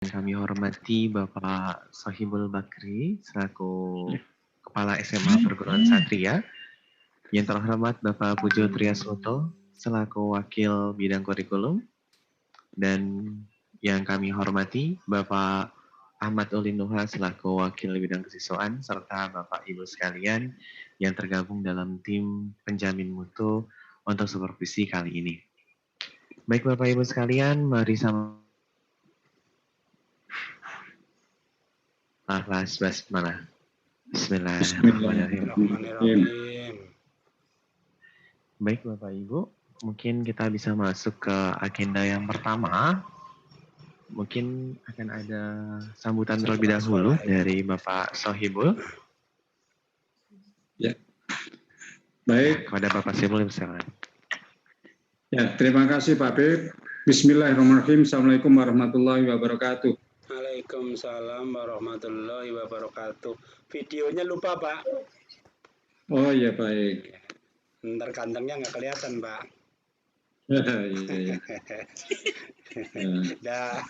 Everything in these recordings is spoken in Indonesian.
Kami hormati Bapak Sohibul Bakri selaku Kepala SMA Perguruan Satria. Yang terhormat Bapak Pujo Triaswoto selaku Wakil Bidang Kurikulum. Dan yang kami hormati Bapak Ahmad Ulin Nuha selaku Wakil Bidang Kesiswaan serta Bapak Ibu sekalian yang tergabung dalam tim penjamin mutu untuk supervisi kali ini. Baik Bapak Ibu sekalian, mari sama basmalah. Bismillahirrahmanirrahim. Baik Bapak Ibu, mungkin kita bisa masuk ke agenda yang pertama. Mungkin akan ada sambutan terlebih dahulu dari Bapak Sohibul. Ya, baik. Kepada Bapak Sohibul, silakan. Ya, terima kasih Pak Bib. Bismillahirrahmanirrahim. Assalamualaikum warahmatullahi wabarakatuh. Waalaikumsalam warahmatullahi wabarakatuh. Videonya lupa Pak. Oh iya baik. Ntar kantengnya nggak kelihatan Pak. Iya. Dah.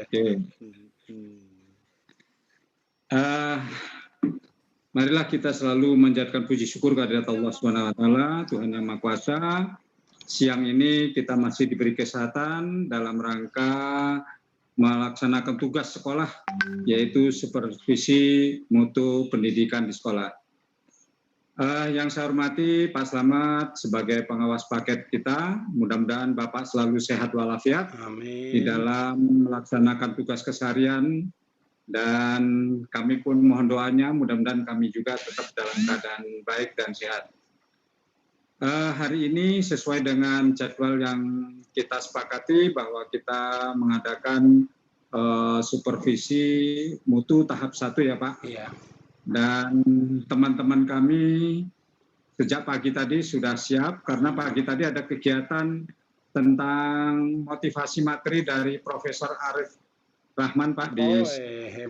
Oke. Marilah kita selalu menjadikan puji syukur kehadirat Allah SWT, Tuhan Yang Maha Kuasa. Siang ini kita masih diberi kesehatan dalam rangka melaksanakan tugas sekolah, yaitu supervisi mutu pendidikan di sekolah. Yang saya hormati Pak Slamet sebagai pengawas paket kita, mudah-mudahan Bapak selalu sehat walafiat. Amin. Di dalam melaksanakan tugas keseharian, dan kami pun mohon doanya mudah-mudahan kami juga tetap dalam keadaan baik dan sehat. Hari ini sesuai dengan jadwal yang kita sepakati bahwa kita mengadakan supervisi mutu tahap 1 ya Pak. Iya. Dan teman-teman kami sejak pagi tadi sudah siap karena pagi tadi ada kegiatan tentang motivasi materi dari Profesor Arif Rahman Pak di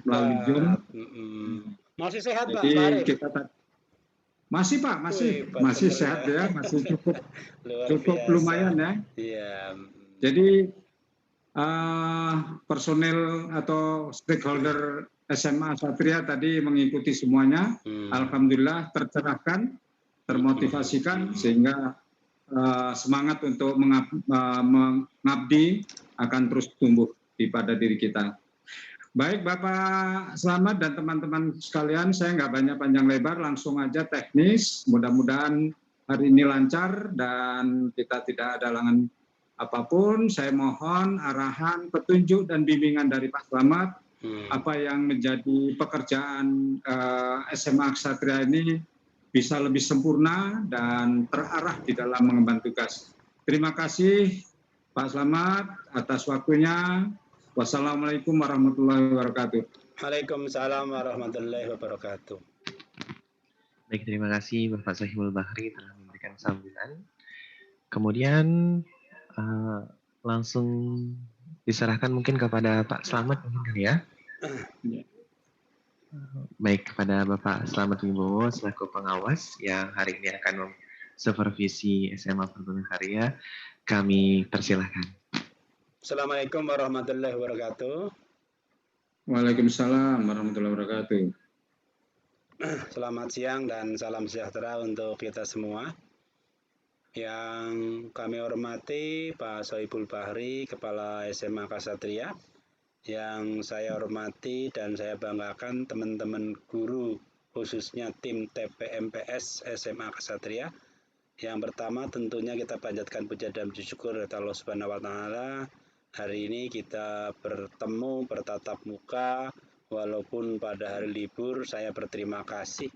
melalui Zoom. Masih sehat Pak? Jadi kita masih Pak, masih sehat ya, masih cukup lumayan ya. Iya. Jadi personel atau stakeholder SMA Satria tadi mengikuti semuanya. Alhamdulillah tercerahkan, termotivasikan sehingga semangat untuk mengabdi akan terus tumbuh pada diri kita. Baik Bapak Slamet dan teman-teman sekalian, saya nggak banyak panjang lebar, langsung aja teknis. Mudah-mudahan hari ini lancar dan kita tidak ada halangan apapun. Saya mohon arahan, petunjuk dan bimbingan dari Pak Slamet. Apa yang menjadi pekerjaan SMA Ksatria ini bisa lebih sempurna dan terarah di dalam mengemban tugas. Terima kasih Pak Slamet atas waktunya. Wassalamualaikum warahmatullahi wabarakatuh. Waalaikumsalam warahmatullahi wabarakatuh. Baik, terima kasih Bapak Sohibul Bakri telah memberikan sambutan. Kemudian langsung diserahkan mungkin kepada Pak Slamet mungkin kali ya. Baik, kepada Bapak Slamet Wibowo selaku pengawas yang hari ini akan supervisi SMA Perguruan Karya, kami persilahkan. Assalamualaikum warahmatullahi wabarakatuh. Waalaikumsalam warahmatullahi wabarakatuh. Selamat siang dan salam sejahtera untuk kita semua. Yang kami hormati Pak Sohibul Bahri, Kepala SMA Ksatria. Yang saya hormati dan saya banggakan teman-teman guru, khususnya tim TPMPS SMA Ksatria. Yang pertama tentunya kita panjatkan puja dan puji syukur kepada Allah Subhanahu wa taala. Hari ini kita bertemu bertatap muka walaupun pada hari libur. Saya berterima kasih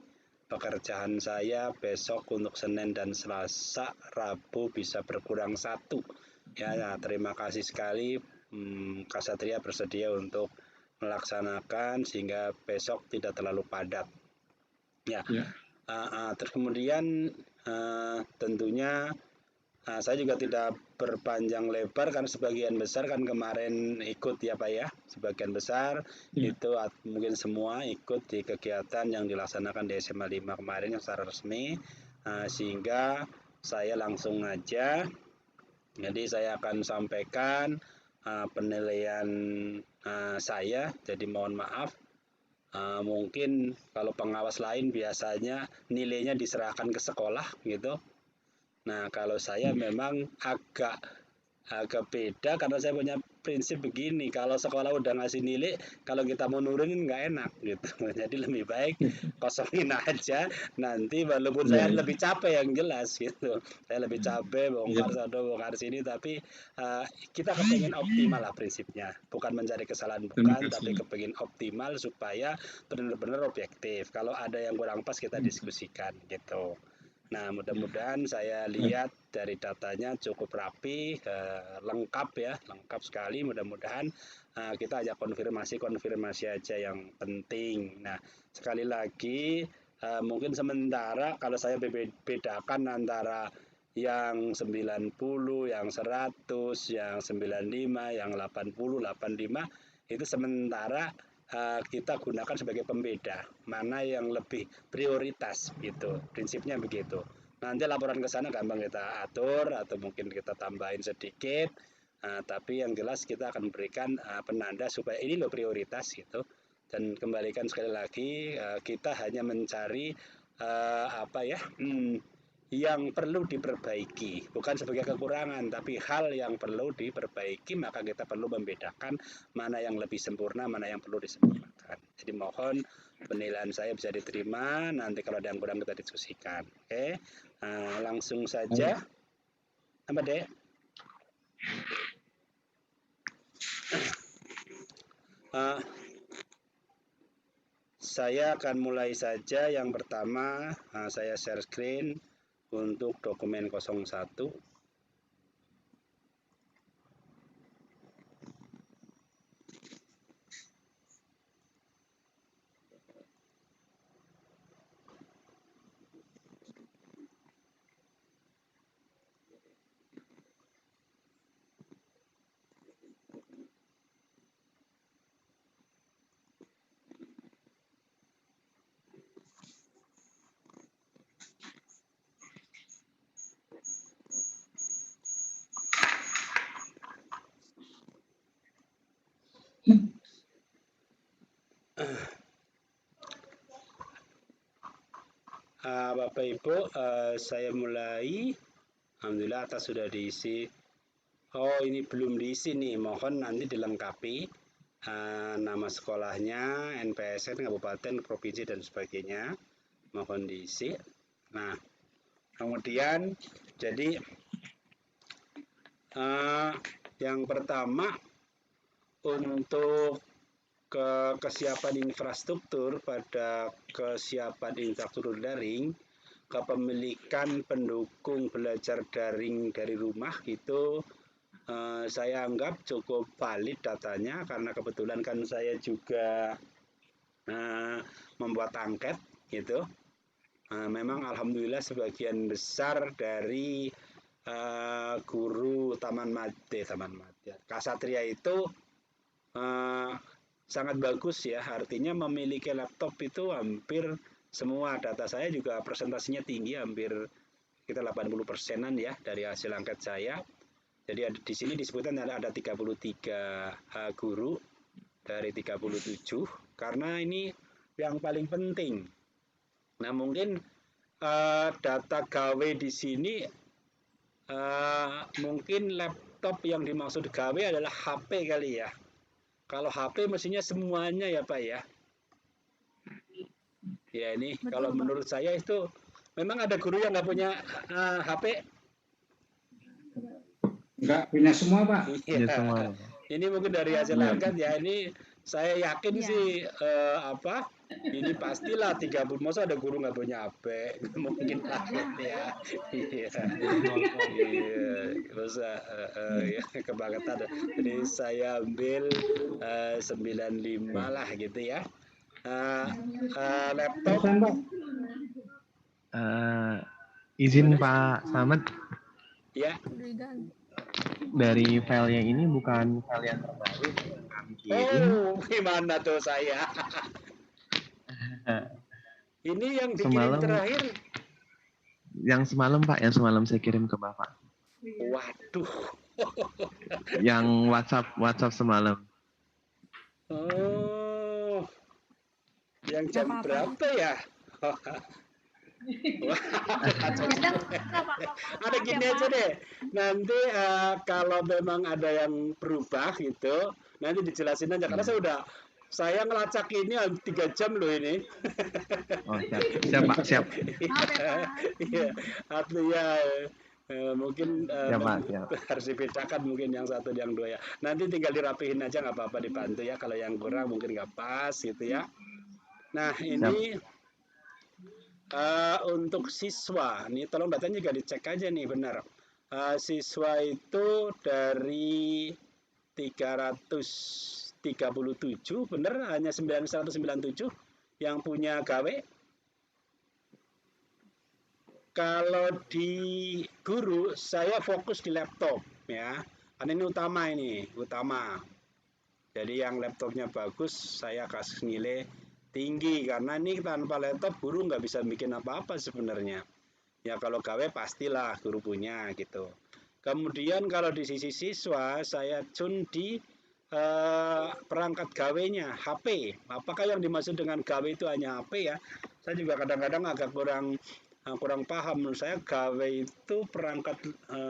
pekerjaan saya besok untuk Senin dan Selasa, Rabu bisa berkurang 1. Ya, terima kasih sekali. Ksatria bersedia untuk melaksanakan sehingga besok tidak terlalu padat. Ya. Terus kemudian tentunya saya juga tidak berpanjang lebar karena sebagian besar kan kemarin ikut ya Pak ya, sebagian besar itu mungkin semua ikut di kegiatan yang dilaksanakan di SMA 5 kemarin yang secara resmi, sehingga saya langsung aja. Jadi saya akan sampaikan penilaian saya, jadi mohon maaf. Mungkin kalau pengawas lain biasanya nilainya diserahkan ke sekolah gitu. Nah, kalau saya memang agak beda karena saya punya prinsip begini, kalau sekolah udah ngasih nilai, kalau kita mau nurunin nggak enak gitu. Jadi lebih baik kosongin aja, nanti walaupun Iya, saya iya. lebih capek yang jelas gitu. Saya lebih capek Iya, bongkar sana bongkar sini, tapi kita kepengen optimal lah prinsipnya. Bukan mencari kesalahan terima bukan, tapi kasih. kepengen optimal supaya benar-benar objektif. Kalau ada yang kurang pas kita diskusikan gitu. Nah, mudah-mudahan saya lihat dari datanya cukup rapi, lengkap ya, lengkap sekali. Mudah-mudahan kita ajak konfirmasi aja yang penting. Nah, sekali lagi mungkin sementara kalau saya bedakan antara yang 90, yang 100, yang 95, yang 80, 85 itu sementara kita gunakan sebagai pembeda mana yang lebih prioritas gitu, prinsipnya begitu. Nanti laporan ke sana gampang kita atur atau mungkin kita tambahin sedikit, tapi yang jelas kita akan berikan penanda supaya ini loh prioritas gitu. Dan kembalikan sekali lagi, kita hanya mencari yang perlu diperbaiki, bukan sebagai kekurangan, tapi hal yang perlu diperbaiki, maka kita perlu membedakan mana yang lebih sempurna, mana yang perlu disempurnakan. Jadi mohon penilaian saya bisa diterima, nanti kalau ada yang kurang kita diskusikan. Oke, langsung saja. Apa dek? Saya akan mulai saja. Yang pertama, saya share screen untuk dokumen 01. Bapak Ibu, saya mulai. Alhamdulillah atas sudah diisi. Oh, ini belum diisi nih, mohon nanti dilengkapi nama sekolahnya, NPSN, kabupaten, provinsi, dan sebagainya. Mohon diisi. Nah, kemudian jadi yang pertama untuk kesiapan infrastruktur pada kesiapan infrastruktur daring, kepemilikan pendukung belajar daring dari rumah itu saya anggap cukup valid datanya karena kebetulan kan saya juga membuat angket gitu. Memang alhamdulillah sebagian besar dari guru Taman Madya Kasatria itu sangat bagus ya, artinya memiliki laptop itu hampir semua. Data saya juga presentasinya tinggi, hampir kita 80%-an ya dari hasil angket saya. Jadi di sini disebutkan ada 33 guru dari 37 karena ini yang paling penting. Nah, mungkin data gawe di sini mungkin laptop yang dimaksud gawe adalah HP kali ya. Kalau HP mestinya semuanya ya Pak ya. Ya ini betul, kalau Pak. Menurut saya itu memang ada guru yang nggak punya HP. Nggak punya semua, Pak. Ya, semua. Ini mungkin dari hasil angkat ya, ini saya yakin sih ini pastilah 30, masa ada guru nggak punya HP, mungkin lah ya. Iya, masa ya kebangetan. Jadi saya ambil 95 lah gitu ya. Laptop. Izin Pak Slamet. Ya. Dari filenya ini bukan file yang terbaru yang kami kirim. Oh, gimana tuh saya? Ini yang dikirim terakhir. Yang semalam Pak, yang semalam saya kirim ke Bapak. Waduh, Yang WhatsApp semalam. Oh, yang jam Nggak apa-apa. berapa ya? Wah, kacau Ya udah, juga. nggak apa-apa. Ada Maaf ya, gini aja Pak. deh. Nanti kalau memang ada yang berubah gitu, nanti dijelasin aja. Karena saya ngelacak ini 3 jam loh ini. Oh, siap Pak, siap. Maaf ya, Pak. Iya, artinya mungkin Siap Pak, siap. harus dibedakan mungkin yang satu yang dua ya. Nanti tinggal dirapihin aja nggak apa-apa dibantu ya. Kalau yang kurang mungkin nggak pas gitu ya. Nah ini untuk siswa, nih tolong datanya juga dicek aja nih benar. Siswa itu dari 337 benar hanya 997 yang punya gawe. Kalau di guru saya fokus di laptop ya. Karena ini utama. Jadi yang laptopnya bagus saya kasih nilai tinggi karena ini tanpa laptop guru nggak bisa bikin apa-apa sebenarnya. Ya kalau gawe pastilah guru punya gitu. Kemudian kalau di sisi siswa saya tune di perangkat gawenya HP. Apakah yang dimaksud dengan gawe itu hanya HP ya? Saya juga kadang-kadang agak kurang paham. Menurut saya gawe itu perangkat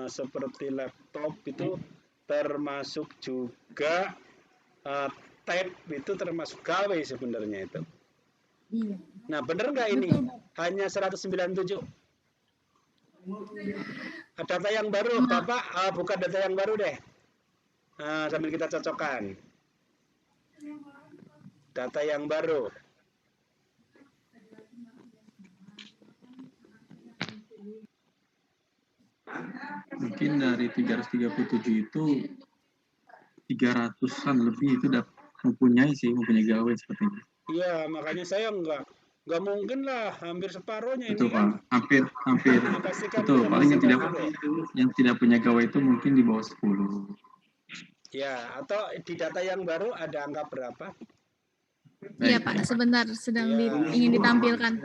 seperti laptop itu termasuk juga tab itu termasuk gawe sebenarnya itu. Iya. Nah, benar nggak ini? Betul, Pak. Hanya 197. Data yang baru, Bapak buka data yang baru deh. Sambil kita cocokkan. Data yang baru. Mungkin dari 337 itu 300-an lebih itu udah mempunyai gawe seperti itu. Iya, makanya saya nggak mungkin lah, hampir separuhnya Betul, ini kan. Pak. Hampir. Pastikan Betul, bisa paling masuk yang tidak punya gawe itu mungkin di bawah 10. Ya, atau di data yang baru ada angka berapa? Iya, Pak. Sebentar sedang ingin ditampilkan.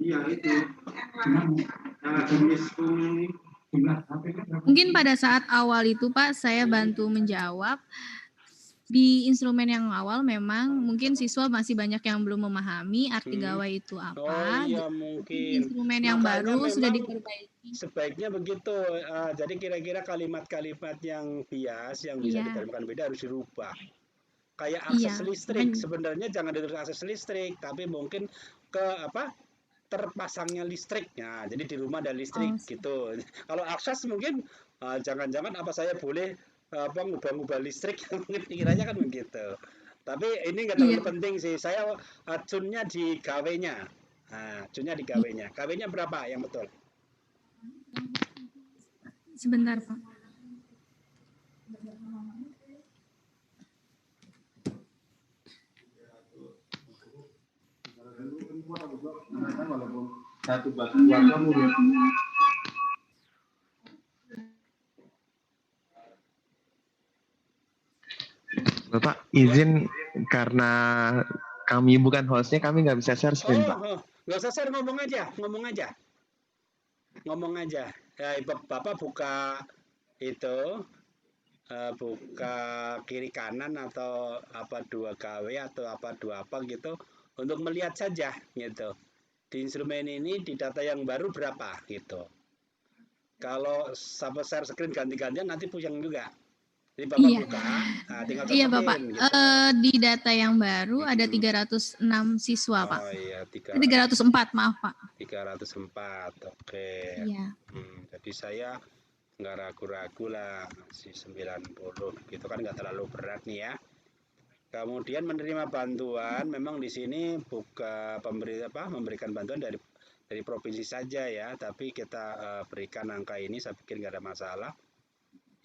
Iya itu. Mungkin pada saat awal itu, Pak, saya bantu menjawab. Di instrumen yang awal memang mungkin siswa masih banyak yang belum memahami arti gawe itu apa. Oh iya Di mungkin. instrumen yang Makanya baru sudah memang diperbaiki. sebaiknya begitu. Jadi kira-kira kalimat-kalimat yang bias yang bisa Iya. diterjemahkan beda harus dirubah. Kayak Iya, akses listrik makanya. sebenarnya jangan ditulis akses listrik, tapi mungkin ke terpasangnya listrik. Nah, jadi di rumah ada listrik gitu. Kalau akses mungkin jangan-jangan apa saya boleh ngubah-ngubah listrik mungkin pikirannya kan begitu. Tapi ini nggak terlalu penting sih. Saya tune-nya di gawenya. Nah, tune-nya di gawenya. Gawenya berapa yang betul? Sebentar, Pak. Satu kamu ya. Bapak izin karena kami bukan hostnya, kami nggak bisa share screen, Pak. Nggak usah share, ngomong aja. Ya, Bapak buka itu, buka kiri kanan atau apa 2 KW atau apa 2 apa gitu untuk melihat saja gitu. Di instrumen ini di data yang baru berapa gitu. Kalau share screen ganti-gantian nanti pusing juga. Jadi Bapak buka, tinggal cocokin. Iya Bapak, gitu. di data yang baru ada 306 siswa Pak. Oh iya, 304 maaf Pak. 304, oke. Iya. Jadi saya nggak ragu-ragu lah, si 90 gitu kan nggak terlalu berat nih ya. Kemudian menerima bantuan, memang di sini memberikan bantuan dari provinsi saja ya, tapi kita berikan angka ini, saya pikir nggak ada masalah.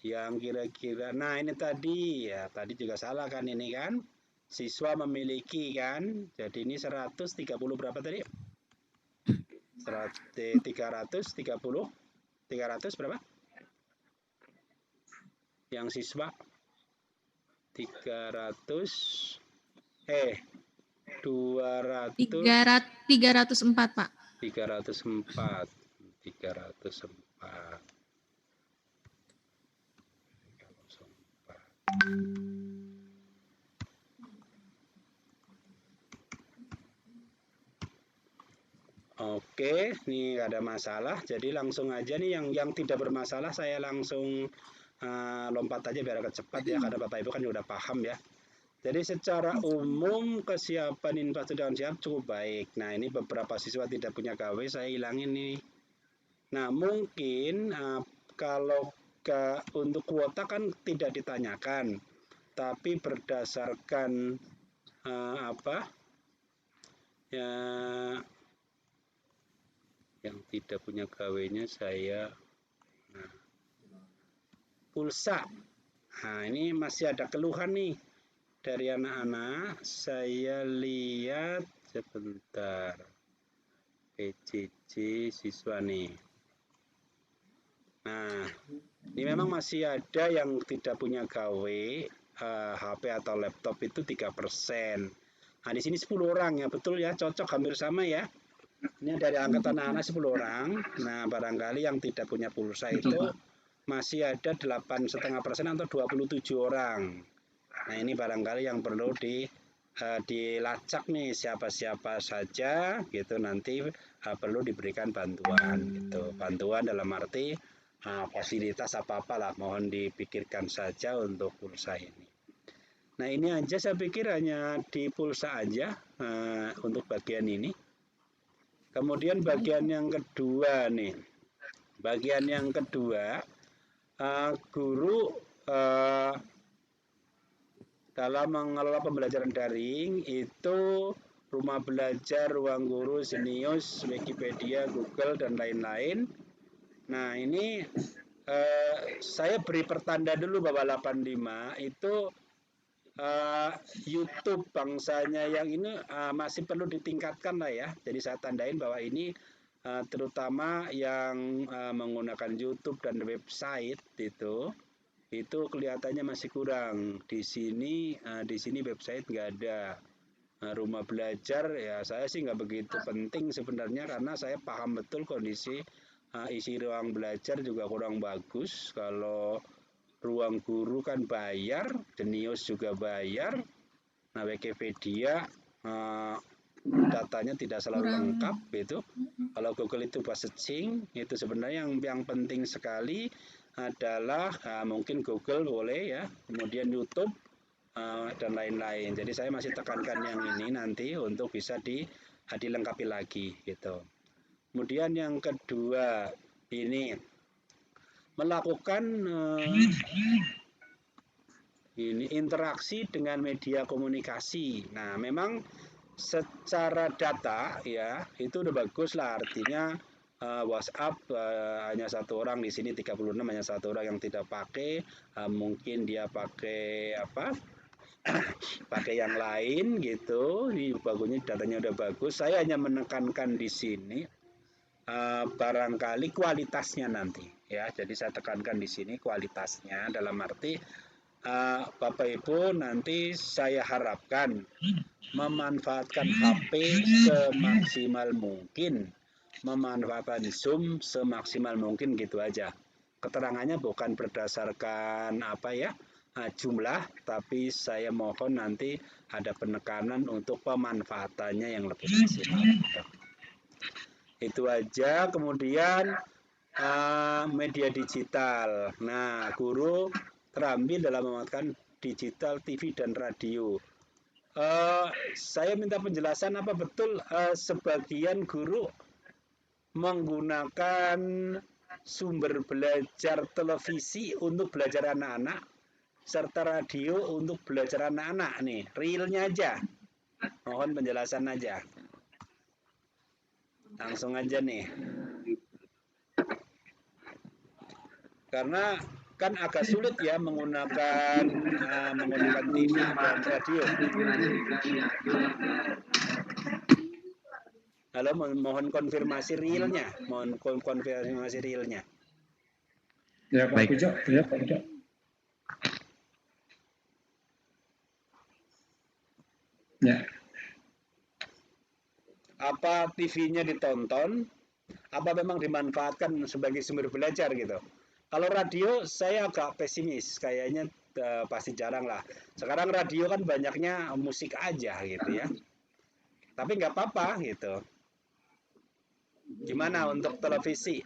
Yang kira-kira, nah ini tadi juga salah kan ini kan, siswa memiliki kan, jadi ini 130 berapa tadi? 300 berapa? Yang siswa 200 304 Pak. 304. Oke, ini nggak ada masalah. Jadi langsung aja nih yang tidak bermasalah saya langsung lompat aja biar agak cepat ya, karena Bapak Ibu kan udah paham ya. Jadi secara umum kesiapan infrastruktur dengan siap cukup baik. Nah ini beberapa siswa tidak punya gawe saya hilangin nih. Nah mungkin kalau untuk kuota kan tidak ditanyakan, tapi berdasarkan apa ya yang tidak punya gawenya saya pulsa. Nah ini masih ada keluhan nih dari anak-anak. Saya lihat sebentar PJJ siswa nih. Nah ini memang masih ada yang tidak punya gawe HP atau laptop itu 3%. Nah di sini 10 orang ya, betul ya, cocok hampir sama ya. Ini dari angkatan anak-anak 10 orang. Nah barangkali yang tidak punya pulsa itu masih ada 8,5% atau 27 orang. Nah ini barangkali yang perlu dilacak nih siapa-siapa saja gitu, nanti perlu diberikan bantuan gitu. Bantuan dalam arti fasilitas apa-apalah, mohon dipikirkan saja untuk pulsa ini. Nah ini aja saya pikir hanya di pulsa aja untuk bagian ini. Kemudian bagian yang kedua nih, bagian yang kedua guru dalam mengelola pembelajaran daring itu rumah belajar, ruang guru, Zenius, Wikipedia, Google dan lain-lain. Nah ini saya beri pertanda dulu bahwa 85 itu YouTube bangsanya yang ini masih perlu ditingkatkan lah ya. Jadi saya tandain bahwa ini terutama yang menggunakan YouTube dan website itu kelihatannya masih kurang. Di sini website nggak ada. Rumah belajar ya saya sih nggak begitu penting sebenarnya, karena saya paham betul kondisi isi ruang belajar juga kurang bagus. Kalau ruang guru kan bayar, Zenius juga bayar. Nah Wikipedia datanya tidak selalu lengkap itu. Kalau Google itu searching, itu sebenarnya yang penting sekali adalah mungkin Google boleh ya, kemudian YouTube dan lain-lain. Jadi saya masih tekankan yang ini nanti untuk bisa dilengkapi lagi gitu. Kemudian yang kedua ini melakukan ini interaksi dengan media komunikasi. Nah, memang secara data ya itu udah bagus lah, artinya WhatsApp hanya satu orang di sini 36, hanya satu orang yang tidak pakai, mungkin dia pakai apa? pakai yang lain gitu. Ini bagusnya datanya udah bagus. Saya hanya menekankan di sini barangkali kualitasnya nanti ya. Jadi saya tekankan di sini kualitasnya dalam arti Bapak Ibu nanti saya harapkan memanfaatkan HP semaksimal mungkin, memanfaatkan Zoom semaksimal mungkin gitu aja. Keterangannya bukan berdasarkan apa ya jumlah, tapi saya mohon nanti ada penekanan untuk pemanfaatannya yang lebih maksimal. Itu aja. Kemudian media digital. Nah, guru terambil dalam memanfaatkan digital, TV dan radio. Saya minta penjelasan apa betul sebagian guru menggunakan sumber belajar televisi untuk belajar anak-anak serta radio untuk belajar anak-anak nih, realnya aja. Mohon penjelasan aja. Langsung aja nih. Karena kan agak sulit ya menggunakan TV dan radio. Halo, mohon konfirmasi realnya, Ya Pak Pujo, ya Pak Pujo. Ya. Apa TV-nya ditonton? Apa memang dimanfaatkan sebagai sumber belajar gitu? Kalau radio saya agak pesimis, kayaknya pasti jarang lah. Sekarang radio kan banyaknya musik aja gitu ya. Tapi nggak apa-apa gitu. Gimana untuk televisi?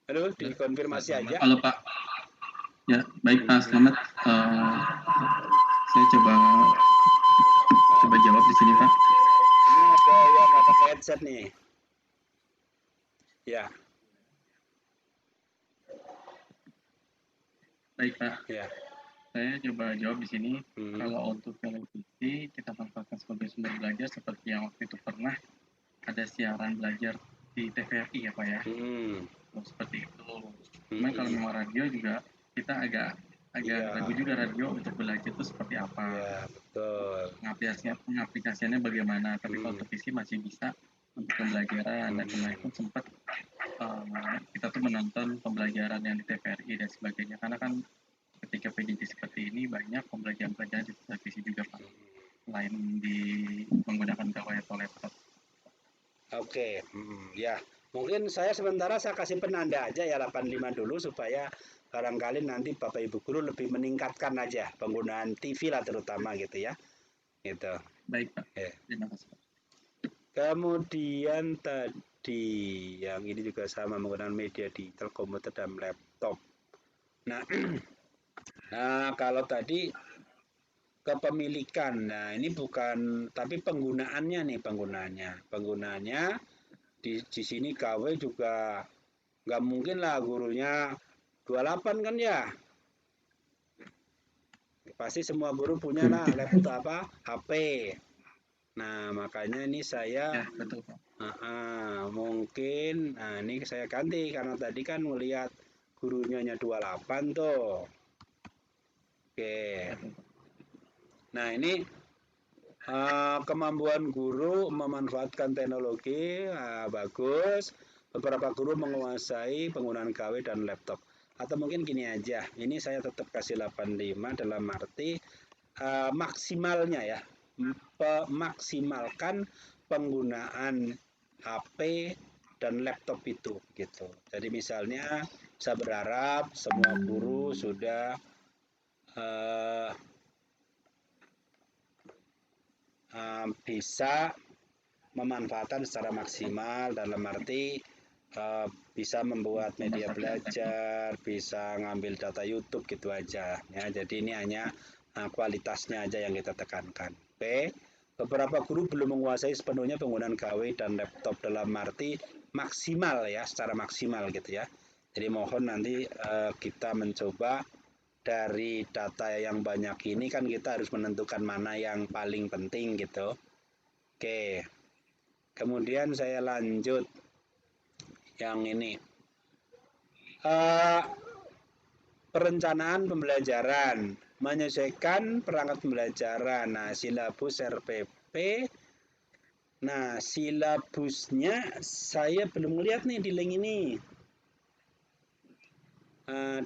Halo, dikonfirmasi aja. Halo Pak. Ya, baik Pak, selamat. Saya coba jawab di sini Pak. Ini ada yang nggak pakai headset nih. Ya, Baik Pak, ya. saya coba jawab di sini. Hmm. Kalau untuk televisi, kita manfaatkan sebagai sumber belajar seperti yang waktu itu pernah ada siaran belajar di TVRI ya Pak ya. Oh, seperti itu. Cuman kalau memang radio juga kita agak Iya. ragu juga radio untuk belajar itu seperti apa. Ya, betul. Pengaplikasiannya bagaimana. Tapi kalau televisi masih bisa untuk pembelajaran dan kemarin pun sempat kita tuh menonton pembelajaran yang di TVRI dan sebagainya. Karena kan ketika PJJ seperti ini banyak pembelajaran di televisi juga Pak. Selain di menggunakan gawai atau laptop. Oke, ya. Mungkin saya sementara saya kasih penanda aja ya 85 dulu supaya barangkali nanti Bapak Ibu guru lebih meningkatkan aja penggunaan TV lah terutama gitu ya. Gitu. Baik Pak. Ya. Terima kasih Pak. Kemudian tadi yang ini juga sama menggunakan media digital, komputer dan laptop. Nah, kalau tadi kepemilikan, nah ini bukan, tapi penggunaannya nih penggunaannya di sini KW juga nggak mungkin lah gurunya 28 kan ya. Pasti semua guru punya lah laptop HP. Nah, makanya ini saya betul, Pak. mungkin ini saya ganti karena tadi kan melihat gurunya hanya 28 tuh. Oke. Nah, ini kemampuan guru memanfaatkan teknologi bagus. Beberapa guru menguasai penggunaan KW dan laptop. Atau mungkin gini aja, ini saya tetap kasih 85 dalam arti maksimalnya ya. Maksimalkan penggunaan HP dan laptop itu gitu. Jadi misalnya saya berharap semua guru sudah bisa memanfaatkan secara maksimal dalam arti bisa membuat media belajar, bisa ngambil data YouTube gitu aja ya. Jadi ini hanya kualitasnya aja yang kita tekankan. Oke. Beberapa guru belum menguasai sepenuhnya penggunaan KW dan laptop dalam arti maksimal ya, secara maksimal gitu ya. Jadi mohon nanti kita mencoba dari data yang banyak ini kan kita harus menentukan mana yang paling penting gitu. Oke. Kemudian saya lanjut yang ini. Perencanaan pembelajaran, menyesuaikan perangkat pembelajaran. Nah, silabus RPP. Nah, silabusnya saya belum lihat nih di link ini.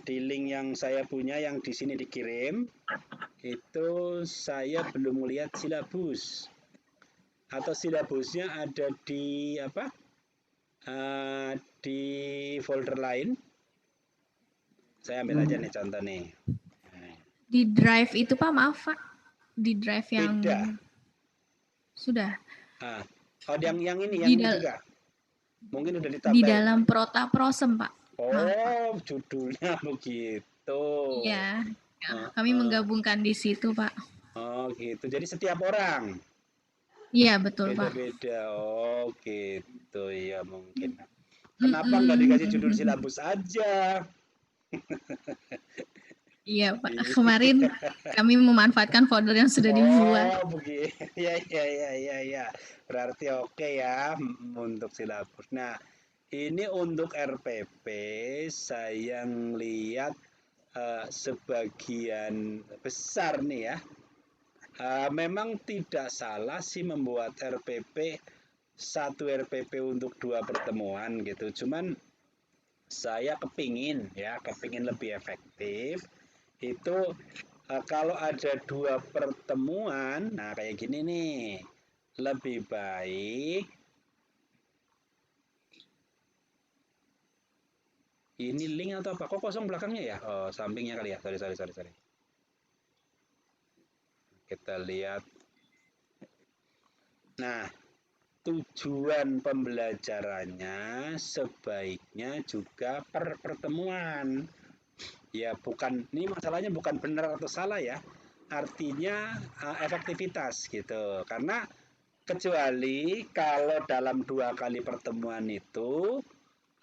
Di link yang saya punya yang di sini dikirim, itu saya belum lihat silabus. Atau silabusnya ada di apa? Di folder lain. Saya ambil aja nih contoh nih. Di drive itu Pak, maaf Pak. Di drive yang Beda. Sudah. Oh, yang ini yang ini juga. Mungkin udah ditambah. Di dalam Protaprosem Pak. Oh, judulnya begitu. Iya. Kami menggabungkan di situ Pak. Oh, gitu. Jadi setiap orang. Iya, betul Pak. Beda-beda. Oh, gitu ya mungkin. Kenapa nggak dikasih judul silabus aja? Iya Pak, kemarin kami memanfaatkan folder yang sudah dibuat. Oh begitu, ya. Berarti oke ya untuk silabus. Nah, ini untuk RPP saya lihat sebagian besar nih ya. Memang tidak salah sih membuat RPP satu RPP untuk 2 pertemuan gitu. Cuman saya kepingin lebih efektif itu kalau ada 2 pertemuan, nah kayak gini nih, lebih baik Ini link atau apa? Kok kosong belakangnya ya? Oh, sampingnya kali ya. Sorry. Kita lihat. Nah, tujuan pembelajarannya sebaiknya juga per pertemuan. Ya, bukan, ini masalahnya bukan benar atau salah ya. Artinya efektivitas gitu. Karena kecuali kalau dalam 2 kali pertemuan itu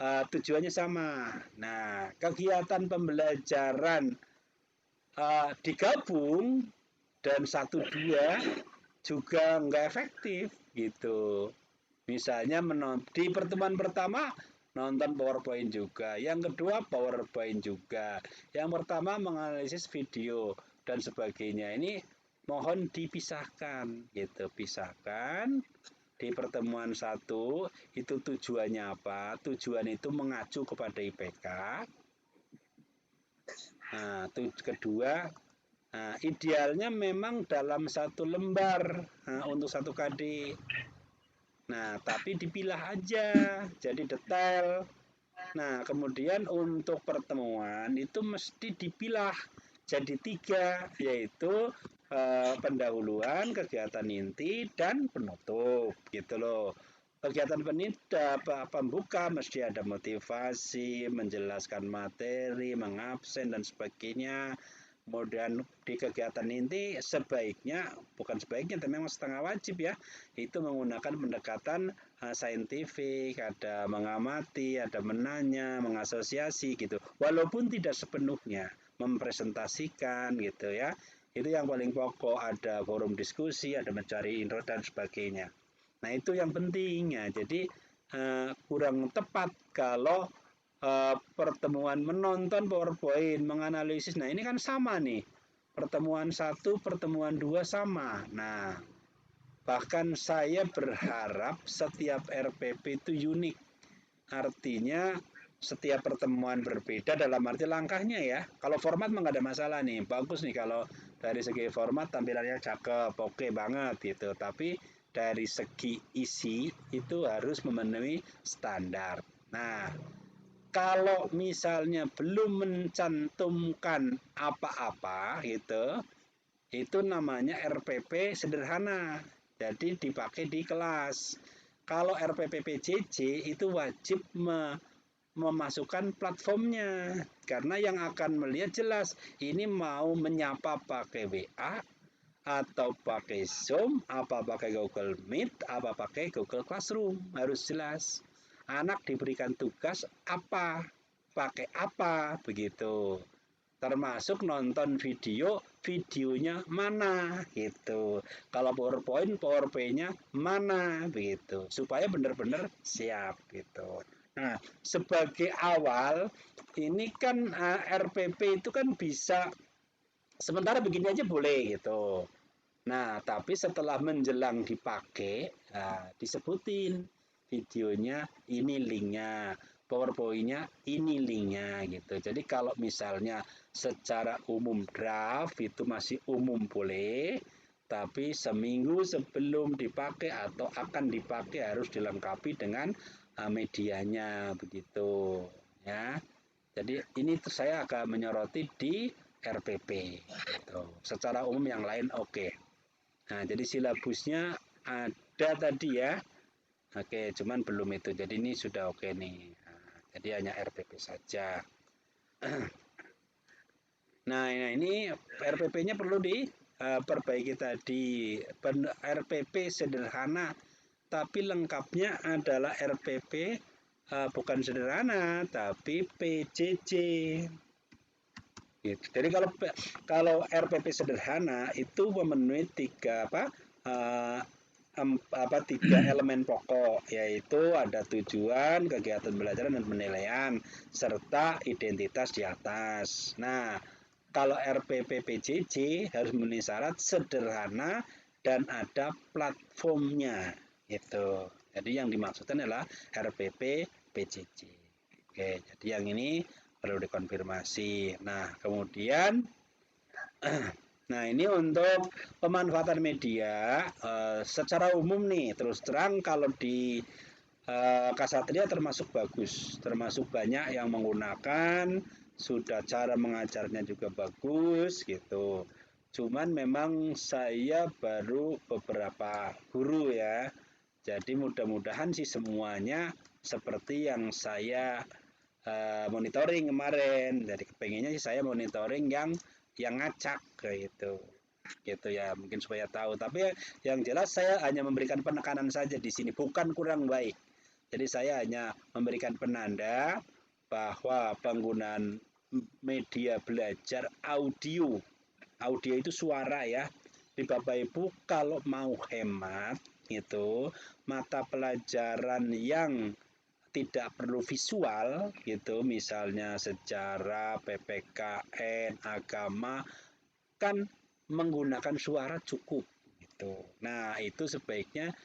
tujuannya sama. Nah, kegiatan pembelajaran digabung dan 1-2 juga nggak efektif gitu. Misalnya di pertemuan pertama nonton PowerPoint juga, yang kedua PowerPoint juga, yang pertama menganalisis video dan sebagainya. Ini mohon dipisahkan gitu, pisahkan. Di pertemuan 1 itu tujuannya apa? Tujuan itu mengacu kepada IPK. Nah, kedua, idealnya memang dalam 1 lembar untuk 1 KD. Nah, tapi dipilah aja, jadi detail. Nah, kemudian untuk pertemuan itu mesti dipilah jadi 3, yaitu pendahuluan, kegiatan inti, dan penutup, gitu loh. Kegiatan pembuka mesti ada motivasi, menjelaskan materi, mengabsen, dan sebagainya. Kemudian di kegiatan inti bukan sebaiknya, tapi memang setengah wajib ya, itu menggunakan pendekatan saintifik, ada mengamati, ada menanya, mengasosiasi gitu. Walaupun tidak sepenuhnya mempresentasikan gitu ya. Itu yang paling pokok, ada forum diskusi, ada mencari info dan sebagainya. Nah, itu yang penting ya. Jadi kurang tepat kalau pertemuan menonton PowerPoint, menganalisis. Nah, ini kan sama nih. Pertemuan 1, pertemuan 2 sama. Nah, bahkan saya berharap setiap RPP itu unik. Artinya setiap pertemuan berbeda dalam arti langkahnya ya. Kalau format nggak ada masalah nih. Bagus nih kalau dari segi format tampilannya cakep, oke banget gitu. Tapi dari segi isi itu harus memenuhi standar. Nah, kalau misalnya belum mencantumkan apa-apa gitu, itu namanya RPP sederhana. Jadi dipakai di kelas. Kalau RPP PJJ itu wajib memasukkan platformnya. Karena yang akan melihat jelas ini mau menyapa pakai WA atau pakai Zoom, apa pakai Google Meet, apa pakai Google Classroom. Harus jelas. Anak diberikan tugas apa, pakai apa, begitu. Termasuk nonton videonya mana, gitu. Kalau PowerPoint-nya mana, begitu. Supaya benar-benar siap, gitu. Nah, sebagai awal, ini kan RPP itu kan bisa sementara begini aja boleh, gitu. Nah, tapi setelah menjelang dipakai, disebutin videonya ini linknya, PowerPoint-nya ini linknya gitu. Jadi kalau misalnya secara umum draft itu masih umum boleh, tapi seminggu sebelum dipakai atau akan dipakai harus dilengkapi dengan medianya begitu ya. Jadi ini saya akan menyoroti di RPP gitu. Secara umum yang lain oke. Nah, jadi silabusnya ada tadi ya. Oke, cuman belum itu. Jadi ini sudah oke nih. Nah, jadi hanya RPP saja. Nah, ini RPP-nya perlu diperbaiki tadi. RPP sederhana, tapi lengkapnya adalah RPP bukan sederhana, tapi PJJ. Gitu. Jadi kalau RPP sederhana itu memenuhi 3 elemen pokok, yaitu ada tujuan, kegiatan belajaran dan penilaian, serta identitas di atas. Nah, kalau RPP PJJ harus memenuhi syarat sederhana dan ada platformnya. Itu. Jadi yang dimaksudkan adalah RPP PJJ. Oke, jadi yang ini perlu dikonfirmasi. Nah, kemudian nah ini untuk pemanfaatan media secara umum nih, terus terang kalau di Ksatria termasuk bagus, termasuk banyak yang menggunakan, sudah cara mengajarnya juga bagus gitu. Cuman memang saya baru beberapa guru ya, jadi mudah-mudahan sih semuanya seperti yang saya monitoring kemarin. Jadi kepengennya sih saya monitoring yang ngacak kayak gitu ya, mungkin supaya tahu. Tapi yang jelas saya hanya memberikan penekanan saja di sini, bukan kurang baik. Jadi saya hanya memberikan penanda bahwa penggunaan media belajar audio itu suara ya. Di Bapak Ibu kalau mau hemat itu mata pelajaran yang tidak perlu visual gitu, misalnya sejarah, PPKN, agama, kan menggunakan suara cukup gitu. Nah, itu sebaiknya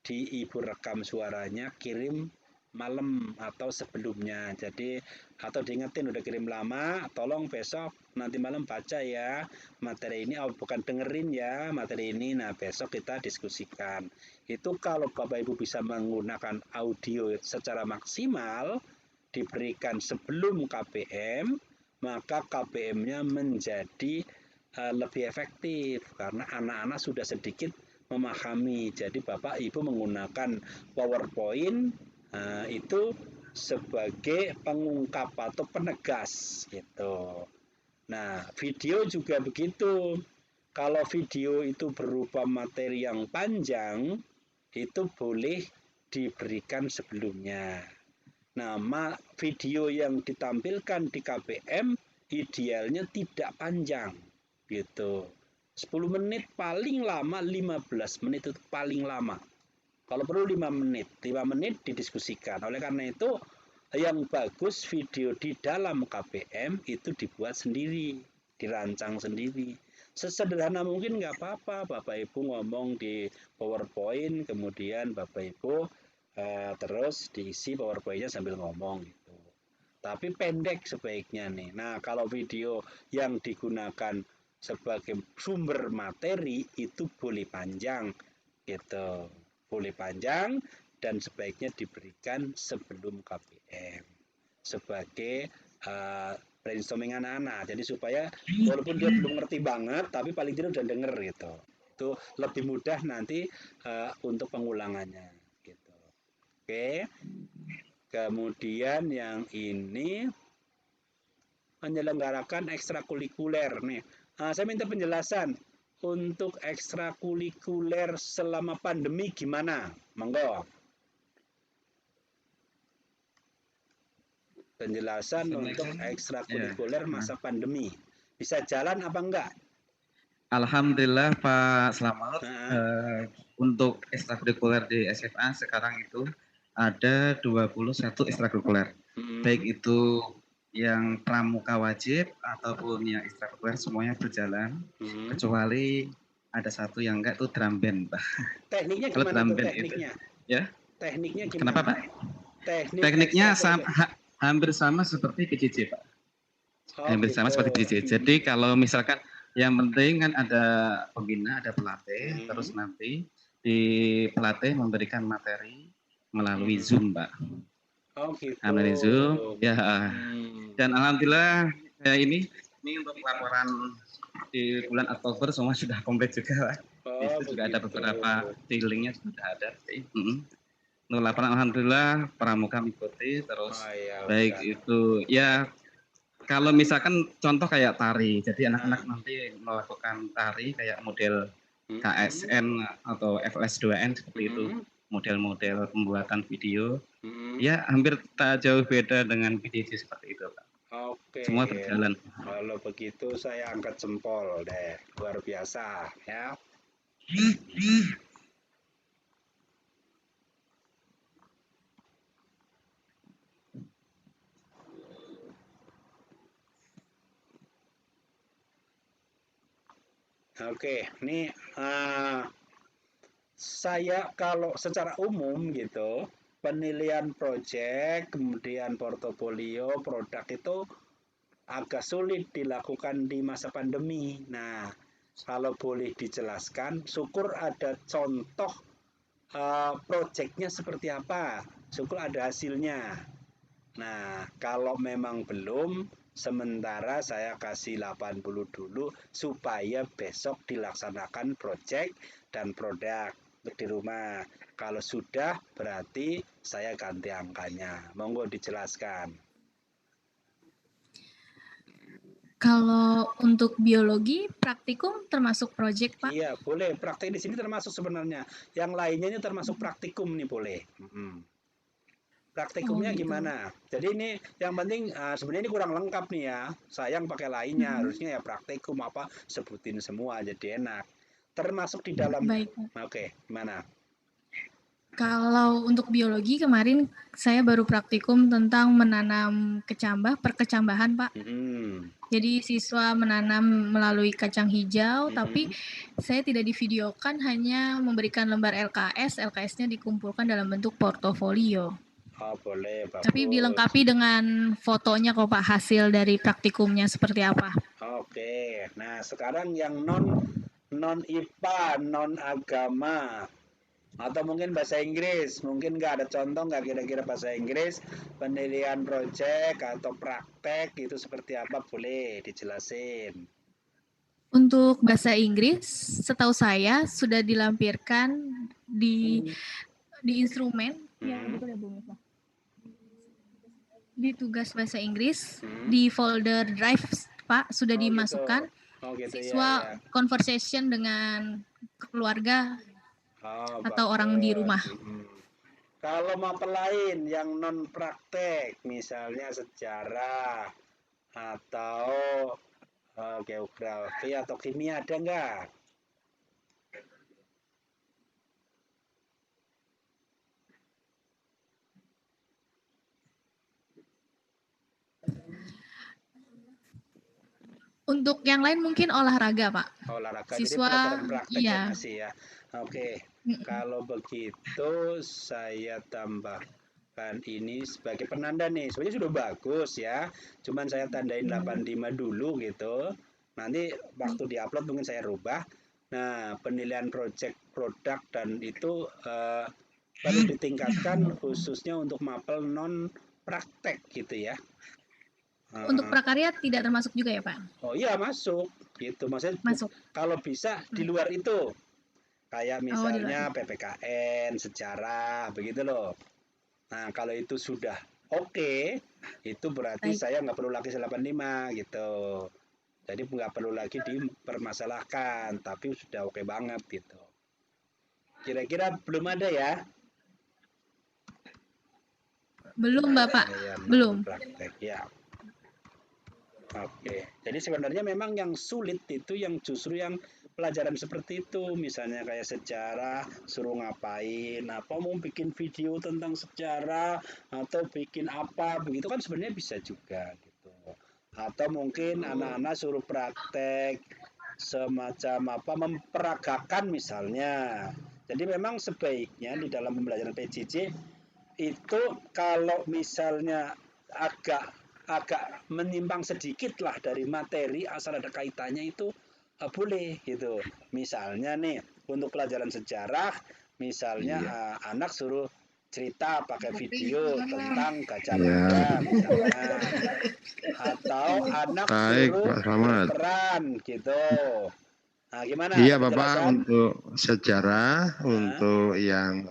Ibu rekam suaranya, kirim malam atau sebelumnya. Jadi atau diingetin udah kirim lama, tolong besok nanti malam baca ya materi ini, bukan dengerin ya materi ini. Nah, besok kita diskusikan. Itu kalau Bapak Ibu bisa menggunakan audio secara maksimal, diberikan sebelum KBM, maka KBM-nya menjadi lebih efektif karena anak-anak sudah sedikit memahami. Jadi Bapak Ibu menggunakan PowerPoint itu sebagai pengungkap atau penegas gitu. Nah, video juga begitu. Kalau video itu berupa materi yang panjang, itu boleh diberikan sebelumnya. Nah, video yang ditampilkan di KBM idealnya tidak panjang gitu. 10 menit paling lama, 15 menit itu paling lama. Kalau perlu 5 menit, 5 menit didiskusikan. Oleh karena itu yang bagus video di dalam KBM itu dibuat sendiri, dirancang sendiri. Sesederhana mungkin nggak apa-apa, Bapak Ibu ngomong di PowerPoint, kemudian Bapak Ibu terus diisi PowerPoint-nya sambil ngomong gitu. Tapi pendek sebaiknya nih. Nah, kalau video yang digunakan sebagai sumber materi itu boleh panjang gitu. Boleh panjang dan sebaiknya diberikan sebelum KBM sebagai brainstorming anak-anak. Jadi supaya walaupun dia belum ngerti banget tapi paling tidak udah denger gitu. Itu lebih mudah nanti untuk pengulangannya gitu. Oke. Kemudian yang ini menyelenggarakan ekstrakurikuler nih. Saya minta penjelasan untuk ekstrakurikuler selama pandemi gimana? Monggo. Penjelasan untuk ekstrakurikuler masa pandemi. Bisa jalan apa enggak? Alhamdulillah Pak Slamet, untuk ekstrakurikuler di SMA sekarang itu ada 21 ekstrakurikuler. Baik itu yang pramuka wajib ataupun yang ekstrakurikuler semuanya berjalan, kecuali ada satu yang enggak, itu drum band, Pak. Tekniknya gimana? Drum band tekniknya? Itu, ya? Tekniknya gimana? Kenapa, Pak? Tekniknya hampir sama seperti PJJ, Pak. Hampir sama seperti PJJ. Jadi kalau misalkan yang penting kan ada pembina, ada pelatih, terus nanti di pelatih memberikan materi melalui Zoom, Pak. Oh gitu. Melalui Zoom, ya. Dan alhamdulillah ini untuk laporan di bulan Oktober semua sudah komplit juga, Pak. Itu juga ada beberapa linknya sudah ada. Untuk laporan alhamdulillah pramuka mengikuti terus baik itu ya. Kalau misalkan contoh kayak tari, jadi anak-anak nanti melakukan tari kayak model KSN atau FS2N seperti itu, model-model pembuatan video, ya hampir tak jauh beda dengan PJJ seperti itu, Pak. Oke. Semua berjalan. Kalau begitu saya angkat jempol deh, luar biasa ya. Oke, ini saya kalau secara umum gitu, penilaian proyek, kemudian portofolio, produk itu agak sulit dilakukan di masa pandemi. Nah, kalau boleh dijelaskan, syukur ada contoh proyeknya seperti apa. syukur ada hasilnya. Nah, kalau memang belum, sementara saya kasih 80 dulu supaya besok dilaksanakan project dan produk untuk di rumah. Kalau sudah, berarti saya ganti angkanya. Monggo dijelaskan. Kalau untuk biologi, praktikum termasuk project, Pak? Iya, boleh. Praktik di sini termasuk sebenarnya. Yang lainnya ini termasuk praktikum nih, boleh. Praktikumnya gitu. gimana? Jadi ini yang penting sebenarnya ini kurang lengkap nih ya. Sayang pakai lainnya. Harusnya ya praktikum apa sebutin semua jadi enak. Termasuk di dalam. Baik. Oke, gimana? Kalau untuk biologi kemarin saya baru praktikum tentang menanam kecambah, perkecambahan, Pak. Jadi siswa menanam melalui kacang hijau, tapi saya tidak divideokan, hanya memberikan lembar LKS. LKS-nya dikumpulkan dalam bentuk portofolio. Oh, boleh, bagus. Tapi dilengkapi dengan fotonya kok, Pak, hasil dari praktikumnya seperti apa. Oke, nah sekarang yang non IPA, non agama, atau mungkin bahasa Inggris, mungkin nggak ada contoh nggak kira-kira bahasa Inggris, penilaian project atau praktek itu seperti apa, boleh dijelasin. Untuk bahasa Inggris, setahu saya sudah dilampirkan di instrumen, ya betul ya Bu Misbah. Di tugas bahasa Inggris, di folder drive, Pak, sudah dimasukkan. Gitu. Siswa ya. conversation dengan keluarga atau orang di rumah. Kalau mapel lain yang non praktek, misalnya sejarah atau geografi atau kimia, ada nggak? Untuk yang lain mungkin olahraga, Pak. Olahraga, siswa, jadi pelajaran praktek iya. ya masih ya. Oke, kalau begitu saya tambahkan ini sebagai penanda nih. Sebenarnya sudah bagus ya, cuman saya tandain 85 dulu gitu. Nanti waktu diupload mungkin saya rubah. Nah, penilaian project, produk dan itu perlu ditingkatkan khususnya untuk mapel non praktek gitu ya. Untuk prakarya tidak termasuk juga ya, Pak? Oh iya, masuk gitu. Maksudnya masuk. Kalau bisa di luar itu. Kayak misalnya PPKN, sejarah, begitu loh. Nah, kalau itu sudah oke, itu berarti saya nggak perlu lagi 85 gitu. Jadi nggak perlu lagi dipermasalahkan, tapi sudah oke banget gitu. Kira-kira belum ada ya? Belum, Bapak. Belum. Praktek, ya. Oke, jadi sebenarnya memang yang sulit itu yang justru yang pelajaran seperti itu, misalnya kayak sejarah, suruh ngapain, apa mau bikin video tentang sejarah atau bikin apa, begitu kan sebenarnya bisa juga gitu. Atau mungkin anak-anak suruh praktek semacam apa memperagakan misalnya. Jadi memang sebaiknya di dalam pembelajaran PJJ itu kalau misalnya agak menyimpang sedikit lah dari materi asal ada kaitannya itu boleh gitu. Misalnya nih untuk pelajaran sejarah, misalnya anak suruh cerita pakai video tentang Gajah Mada misalnya, atau anak suruh berperan gitu. Nah, gimana? Iya Bapak, untuk sejarah, untuk yang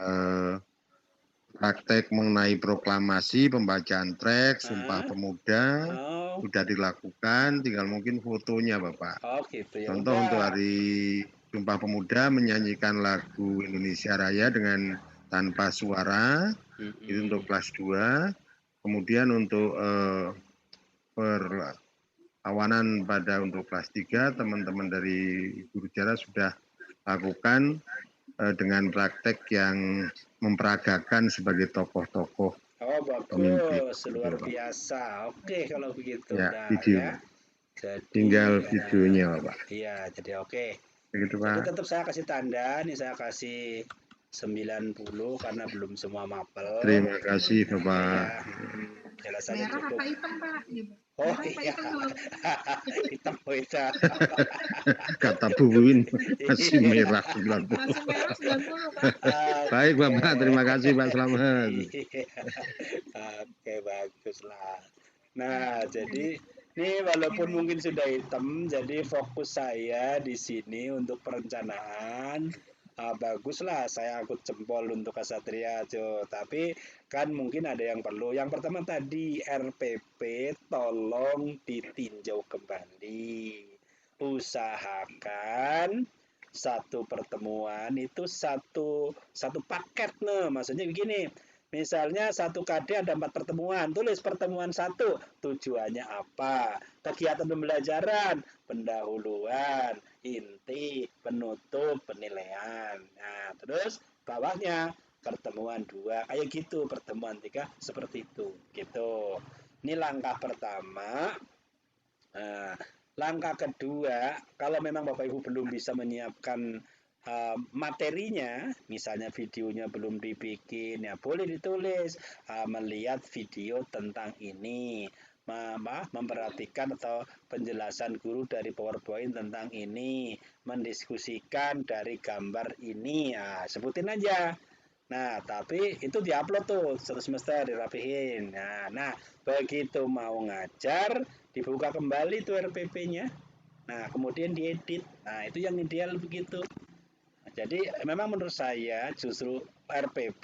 praktek mengenai proklamasi, pembacaan teks, Sumpah Pemuda, sudah dilakukan, tinggal mungkin fotonya Bapak. Gitu ya. Contoh untuk hari Sumpah Pemuda menyanyikan lagu Indonesia Raya dengan tanpa suara, itu untuk kelas 2. Kemudian untuk perlawanan pada untuk kelas 3, teman-teman dari guru sejarah sudah lakukan dengan praktek yang memperagakan sebagai tokoh-tokoh. Oh bagus, luar biasa. Oke kalau begitu. Ya, nah, video. ya. Jadi, tinggal videonya Pak. Iya, jadi oke. Begitu Jadi Pak. tetap saya kasih tanda, nih saya kasih 90 karena belum semua mapel. Terima kasih Bapak. Jelasannya merah cukup. apa hitam Pak? Oh Merah apa iya, hitam? hitam beda. Kata Bu Win masih merah 90. Masih merah 90 Pak. Baik Bapak, terima kasih Pak Slamet. Oke, bagus lah. Nah, jadi ini walaupun mungkin sudah hitam, jadi fokus saya di sini untuk perencanaan. Baguslah saya angkut jempol untuk Ksatria, Jo. Tapi kan mungkin ada yang perlu. Yang pertama tadi RPP tolong ditinjau kembali. Usahakan satu pertemuan itu satu paket nih. Maksudnya begini. Misalnya satu KD ada 4 pertemuan, tulis pertemuan 1, tujuannya apa, kegiatan pembelajaran, pendahuluan, inti, penutup, penilaian. Nah, terus bawahnya pertemuan 2, kayak gitu, pertemuan 3 seperti itu, gitu. Ini langkah pertama. Nah, langkah kedua, kalau memang Bapak Ibu belum bisa menyiapkan materinya, misalnya videonya belum dibikin, ya boleh ditulis, melihat video tentang ini, memperhatikan atau penjelasan guru dari PowerPoint tentang ini, mendiskusikan dari gambar ini, ya, sebutin aja. Nah, tapi itu diupload tuh satu semester dirapihin. Nah, begitu mau ngajar, dibuka kembali tuh RPP-nya. Nah, kemudian diedit. Nah, itu yang ideal begitu. Jadi memang menurut saya justru RPP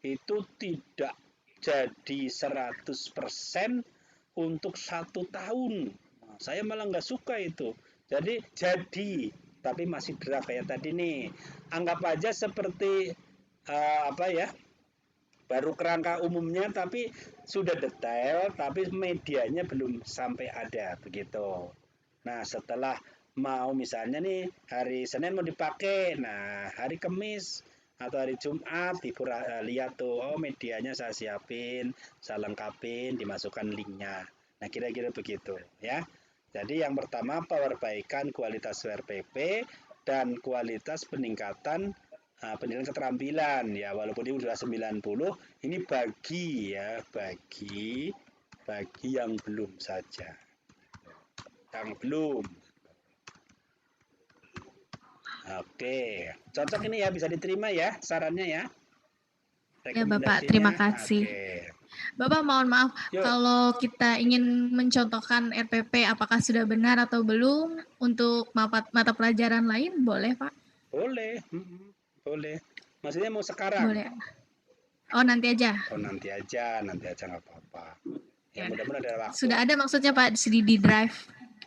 itu tidak jadi 100% untuk 1 tahun. Nah, saya malah nggak suka itu. Jadi tapi masih draft kayak tadi nih. Anggap aja seperti baru kerangka umumnya tapi sudah detail tapi medianya belum sampai ada begitu. Nah, setelah mau misalnya nih hari Senin mau dipakai, nah hari Kamis atau hari Jumat Ibu lihat tuh, oh medianya saya siapin, saya lengkapin, dimasukkan linknya. Nah, kira-kira begitu ya. Jadi yang pertama perbaikan kualitas RPP dan kualitas peningkatan penilaian keterampilan ya, walaupun ini sudah 90, ini bagi yang belum saja. Yang belum. Oke, cocok ini ya, bisa diterima ya sarannya ya. Ya Bapak, terima kasih. Oke. Bapak mohon maaf, kalau kita ingin mencontohkan RPP apakah sudah benar atau belum untuk mata pelajaran lain, boleh Pak? Boleh, boleh. Maksudnya mau sekarang? Boleh. Oh, nanti aja. Oh, nanti aja nggak apa-apa. Ya, mudah-mudahan ada waktu. Sudah ada maksudnya Pak di drive.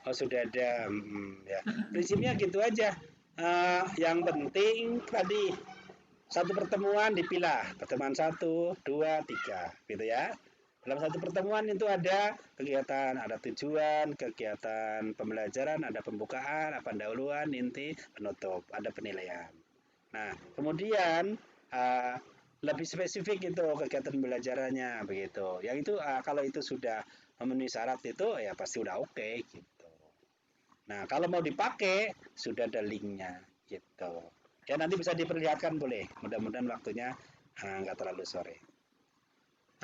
Oh, sudah ada. Ya. Prinsipnya gitu aja. Yang penting tadi satu pertemuan dipilah, pertemuan 1, 2, 3, gitu ya. Dalam satu pertemuan itu ada kegiatan, ada tujuan, kegiatan pembelajaran, ada pembukaan, ada pendahuluan, inti, penutup, ada penilaian. Nah, kemudian lebih spesifik itu kegiatan pembelajarannya begitu. Yang itu kalau itu sudah memenuhi syarat itu ya pasti udah oke gitu. Nah, kalau mau dipakai sudah ada linknya gitu. Ya nanti bisa diperlihatkan boleh. Mudah-mudahan waktunya nggak terlalu sore.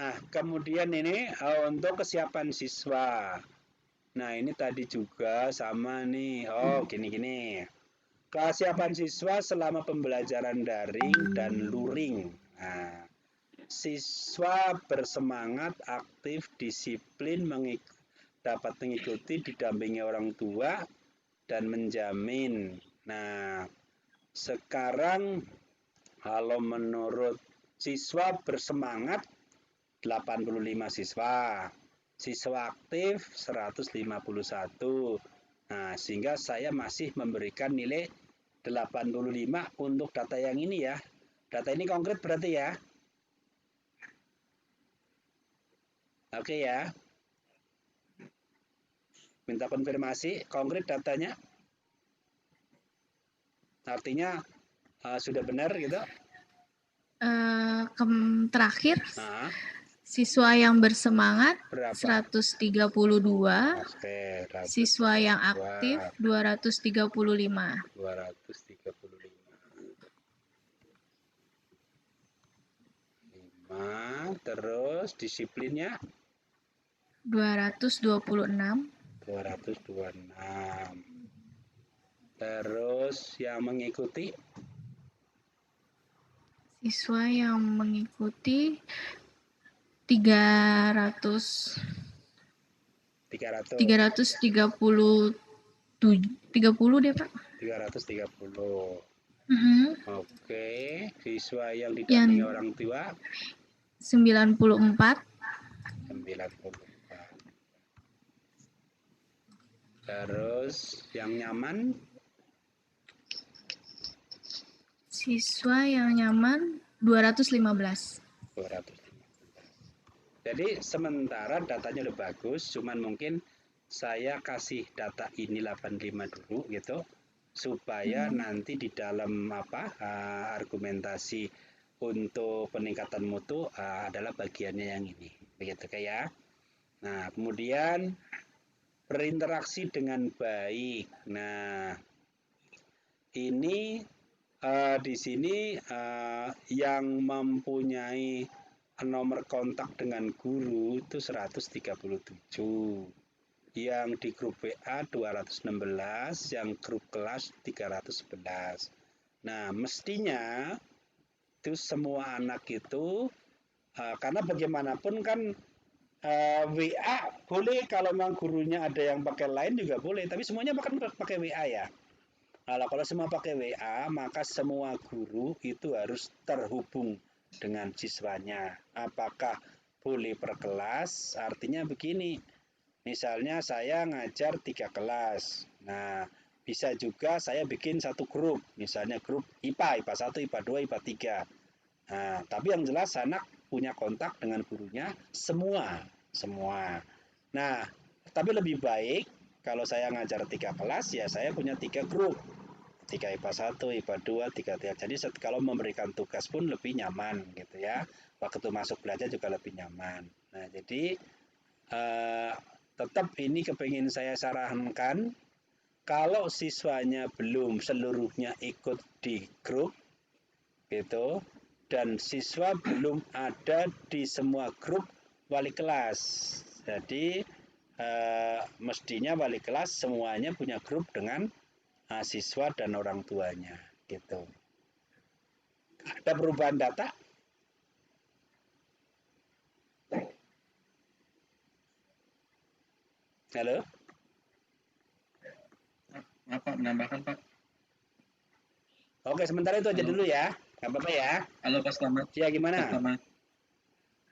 Nah, kemudian ini untuk kesiapan siswa. Nah, ini tadi juga sama nih. Oh, gini-gini. Kesiapan siswa selama pembelajaran daring dan luring. Nah, siswa bersemangat, aktif, disiplin, dapat mengikuti didampingi orang tua dan menjamin. Nah, sekarang kalau menurut siswa bersemangat 85 siswa, siswa aktif 151. Nah, sehingga saya masih memberikan nilai 85 untuk data yang ini ya. Data ini konkret berarti ya. Oke ya. Minta konfirmasi konkret datanya. Artinya sudah benar gitu. Terakhir siswa yang bersemangat berapa? 132. Oke, siswa yang aktif 235. Terus disiplinnya 226. 226. Terus yang mengikuti siswa yang mengikuti 330 deh Pak. 330. Oke, siswa yang didampingi orang tua 94. Terus yang nyaman? Siswa yang nyaman 215. Jadi sementara datanya udah bagus, cuman mungkin saya kasih data ini 85 dulu gitu, supaya nanti di dalam argumentasi untuk peningkatan mutu adalah bagiannya yang ini, begitu kayak. Nah, kemudian berinteraksi dengan baik. Nah, ini di sini yang mempunyai nomor kontak dengan guru itu 137. Yang di grup WA 216, yang grup kelas 311. Nah, mestinya itu semua anak itu karena bagaimanapun kan WA boleh, kalau memang gurunya ada yang pakai lain juga boleh, tapi semuanya pakai WA ya. Kalau semua pakai WA, maka semua guru itu harus terhubung dengan siswanya. Apakah boleh per kelas? Artinya begini, misalnya saya ngajar 3 kelas. Nah, bisa juga saya bikin satu grup, misalnya grup IPA, IPA 1, IPA 2, IPA 3. Nah, tapi yang jelas anak punya kontak dengan gurunya semua. Nah, tapi lebih baik kalau saya ngajar 3 kelas, ya saya punya 3 grup. 3 IPA 1, IPA 2, 3. Jadi kalau memberikan tugas pun lebih nyaman gitu ya. Waktu masuk belajar juga lebih nyaman. Nah, jadi tetap ini kepingin saya sarankan, kalau siswanya belum seluruhnya ikut di grup gitu, dan siswa belum ada di semua grup wali kelas. Jadi mestinya wali kelas semuanya punya grup dengan siswa dan orang tuanya gitu. Ada perubahan data? Halo? Pak, menambahkan Pak. Oke, sementara itu aja dulu ya. Nggak apa-apa ya. Halo Pak Slamet. Ya, gimana? Pak Slamet.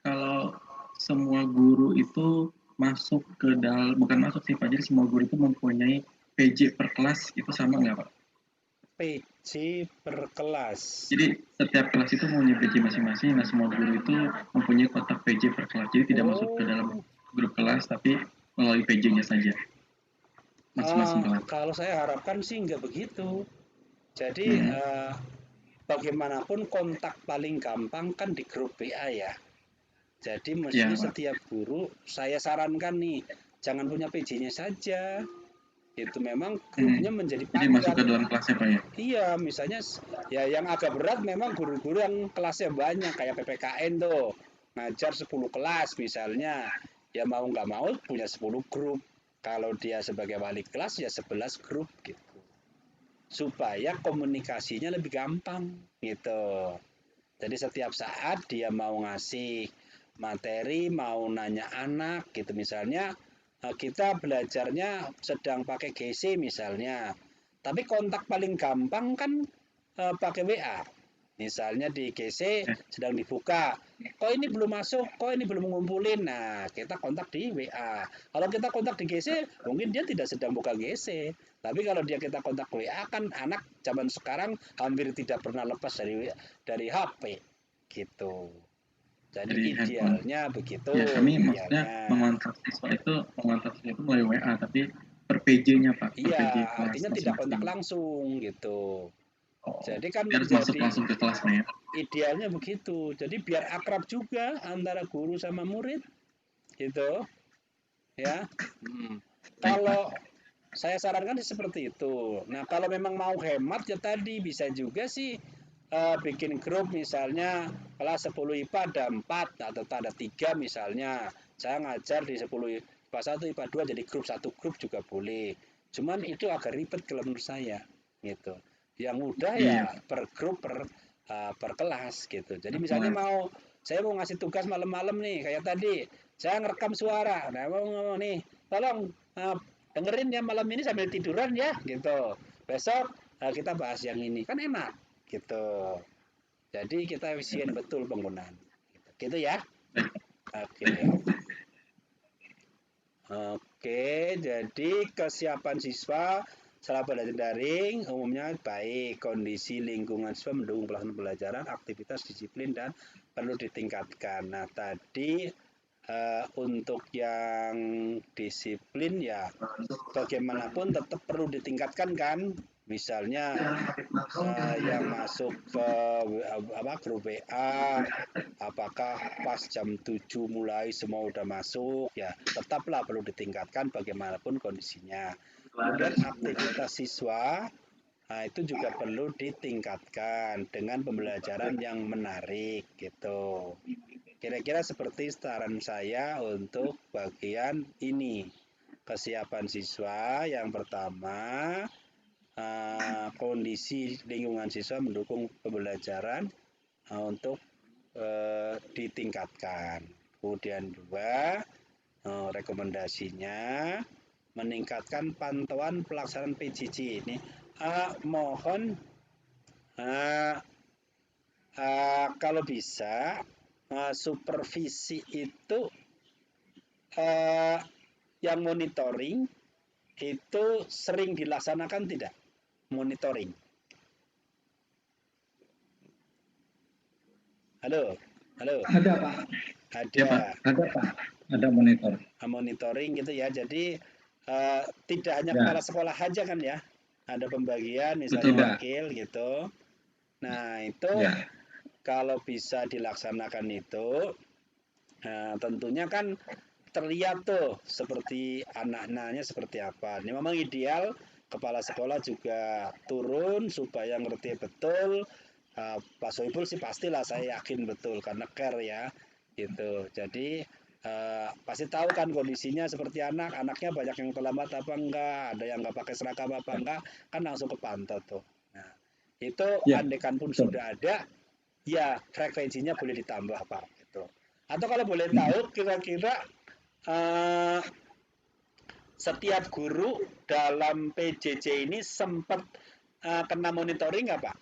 Kalau semua guru itu masuk ke dalam, bukan masuk sih Pak, jadi semua guru itu mempunyai PJ per kelas, itu sama nggak Pak? PJ per kelas. Jadi setiap kelas itu mempunyai PJ masing-masing, nah semua guru itu mempunyai kotak PJ per kelas, jadi tidak masuk ke dalam grup kelas, tapi melalui PJ-nya saja. Masing-masing kelas. Kalau saya harapkan sih nggak begitu. Jadi bagaimanapun kontak paling gampang kan di grup WA ya. Jadi mestinya setiap guru, saya sarankan nih, jangan punya PJ-nya saja. Itu memang grupnya menjadi padat. Jadi masuk ke dalam kelasnya Pak ya? Iya, misalnya ya yang agak berat memang guru-guru yang kelasnya banyak, kayak PPKN tuh, ngajar 10 kelas misalnya. Ya mau nggak mau punya 10 grup. Kalau dia sebagai wali kelas ya 11 grup gitu. Supaya komunikasinya lebih gampang gitu. Jadi setiap saat dia mau ngasih materi, mau nanya anak gitu, misalnya kita belajarnya sedang pakai GC misalnya, tapi kontak paling gampang kan pakai WA. Misalnya di GC sedang dibuka, kok ini belum masuk, kok ini belum ngumpulin. Nah, kita kontak di WA. Kalau kita kontak di GC, mungkin dia tidak sedang buka GC. Tapi kalau kita kontak WA, kan anak zaman sekarang hampir tidak pernah lepas dari HP gitu. Jadi idealnya begitu. Ya, kami maksudnya mengontak siswa itu melalui WA, tapi per PJ-nya Pak. Iya, artinya tidak kontak langsung gitu. Jadi kan masuk langsung ke kelasnya. Idealnya begitu. Jadi biar akrab juga antara guru sama murid, gitu. Ya. Kalau saya sarankan seperti itu. Nah, kalau memang mau hemat ya tadi bisa juga sih bikin grup misalnya kelas 10 IPA ada 4 atau ada 3 misalnya. Saya ngajar di 10 IPA 1, IPA 2 jadi satu grup juga boleh. Cuman itu agak ribet kalau menurut saya gitu. Yang mudah ya per grup per kelas gitu. Jadi misalnya saya mau ngasih tugas malam-malam nih kayak tadi. Saya ngerekam suara. Nah, mau nih, tolong dengerin ya malam ini sambil tiduran ya gitu. Besok kita bahas yang ini. Kan enak gitu. Jadi kita efisien betul penggunaan. Gitu ya. Oke. Oke, jadi kesiapan siswa selama belajar daring umumnya baik, kondisi lingkungan siswa mendukung pelaksanaan pembelajaran, aktivitas disiplin dan perlu ditingkatkan. Nah, tadi untuk yang disiplin ya bagaimanapun tetap perlu ditingkatkan kan. Misalnya yang masuk ke grup WA, apakah pas jam 7 mulai semua udah masuk, ya tetaplah perlu ditingkatkan bagaimanapun kondisinya. Kemudian aktivitas siswa, itu juga perlu ditingkatkan dengan pembelajaran yang menarik gitu. Kira-kira seperti saran saya untuk bagian ini. Kesiapan siswa yang pertama, kondisi lingkungan siswa mendukung pembelajaran untuk ditingkatkan. Kemudian 2, rekomendasinya meningkatkan pantauan pelaksanaan PJJ ini. Mohon kalau bisa supervisi itu yang monitoring itu sering dilaksanakan tidak? Monitoring. Halo. Ada Pak. Ada. Ya, Pak. Ada Pak. Ada monitor. Monitoring gitu ya. Jadi tidak hanya kepala sekolah aja kan ya. Ada pembagian misalnya wakil gitu. Nah itu kalau bisa dilaksanakan itu, tentunya kan terlihat tuh seperti anak-anaknya seperti apa. Ini memang ideal kepala sekolah juga turun supaya ngerti betul. Pak Soebul sih pastilah saya yakin betul karena care ya gitu. Jadi pasti tahu kan kondisinya seperti anaknya banyak yang terlambat apa enggak, ada yang nggak pakai seragam apa enggak, kan langsung kepantau tuh. Nah itu andekan pun sudah ada, ya frekuensinya boleh ditambah Pak. Gitu. Atau kalau boleh tahu kira-kira setiap guru dalam PJJ ini sempat kena monitoring nggak Pak?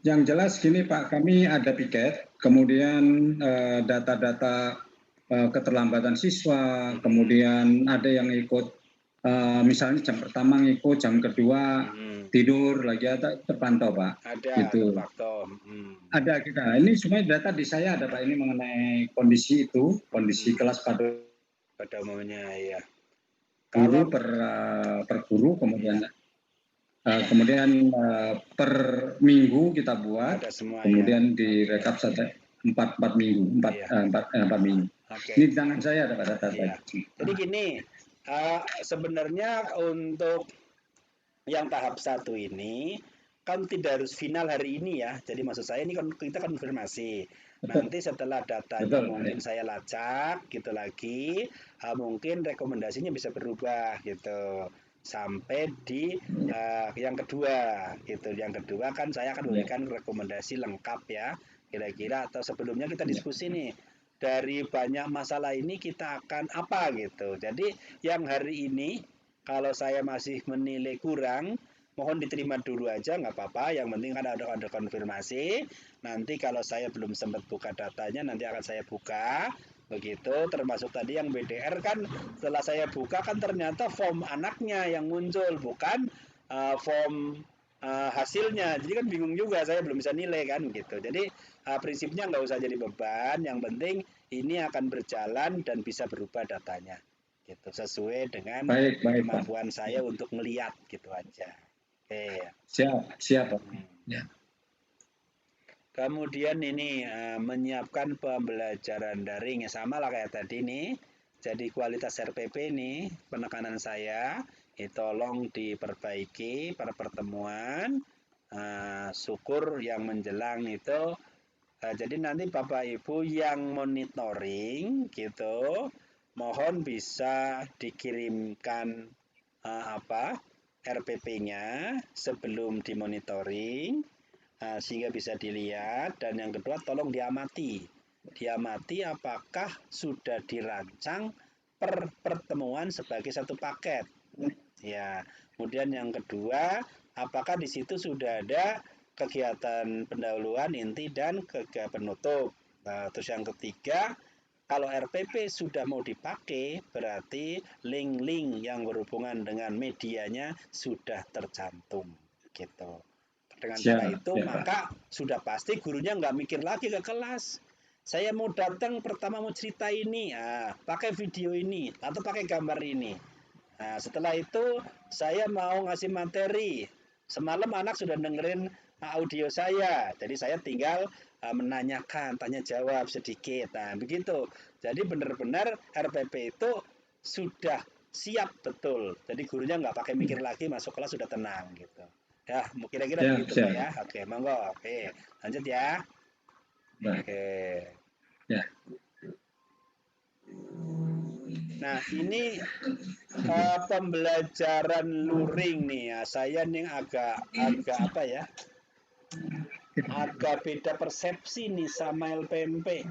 Yang jelas gini Pak, kami ada piket, kemudian data-data keterlambatan siswa, kemudian ada yang ikut, misalnya jam pertama ngikut, jam kedua tidur lagi, ada terpantau Pak. Ada gitu. terpantau. Ada kita. Ini semua data di saya ada Pak, ini mengenai kondisi itu, kondisi kelas pada umumnya ya. Guru per guru, kemudian per minggu kita buat, kemudian direkap saja 4 minggu. Okay. Ini di tangan saya ada data. Jadi gini, sebenarnya untuk yang tahap 1 ini kan tidak harus final hari ini ya. Jadi maksud saya ini kan kita konfirmasi. Nanti setelah datanya mungkin saya lacak gitu lagi, mungkin rekomendasinya bisa berubah gitu. Sampai di yang kedua gitu. Yang kedua kan saya akan memberikan rekomendasi lengkap ya. Kira-kira atau sebelumnya kita diskusi nih. Dari banyak masalah ini kita akan apa gitu. Jadi yang hari ini kalau saya masih menilai kurang, mohon diterima dulu aja, nggak apa-apa. Yang penting kan ada konfirmasi. Nanti kalau saya belum sempat buka datanya, nanti akan saya buka. Begitu, termasuk tadi yang BDR kan setelah saya buka kan ternyata form anaknya yang muncul, bukan form hasilnya. Jadi kan bingung juga, saya belum bisa nilai kan gitu. Jadi prinsipnya nggak usah jadi beban. Yang penting ini akan berjalan dan bisa berubah datanya. Gitu, sesuai dengan kemampuan saya untuk melihat gitu aja. Oke. Siap. Ya. Kemudian ini menyiapkan pembelajaran daring, sama lah kayak tadi nih. Jadi kualitas RPP ini penekanan saya tolong diperbaiki per pertemuan. syukur yang menjelang itu. Jadi nanti Bapak Ibu yang monitoring gitu, mohon bisa dikirimkan RPP-nya sebelum dimonitoring sehingga bisa dilihat. Dan yang kedua, tolong diamati apakah sudah dirancang pertemuan sebagai satu paket. Ya, kemudian yang kedua, apakah di situ sudah ada kegiatan pendahuluan, inti, dan kegiatan penutup. Nah, terus yang ketiga, kalau RPP sudah mau dipakai, berarti link-link yang berhubungan dengan medianya sudah tercantum, gitu. Dengan cara itu, maka sudah pasti gurunya nggak mikir lagi ke kelas. Saya mau datang pertama mau cerita ini, pakai video ini atau pakai gambar ini. Nah, setelah itu saya mau ngasih materi. Semalam anak sudah dengerin audio saya, jadi saya tinggal menanyakan, tanya jawab sedikit. Nah, begitu. Jadi benar-benar RPP itu sudah siap betul. Jadi gurunya nggak pakai mikir lagi, masuk kelas sudah tenang gitu. Ya, kira-kira begitu Pak ya. Oke, monggo. Oke, lanjut ya. Oke. Ya. Nah, ini pembelajaran luring nih ya. Saya nih agak apa ya? Agak beda persepsi nih sama LPMP.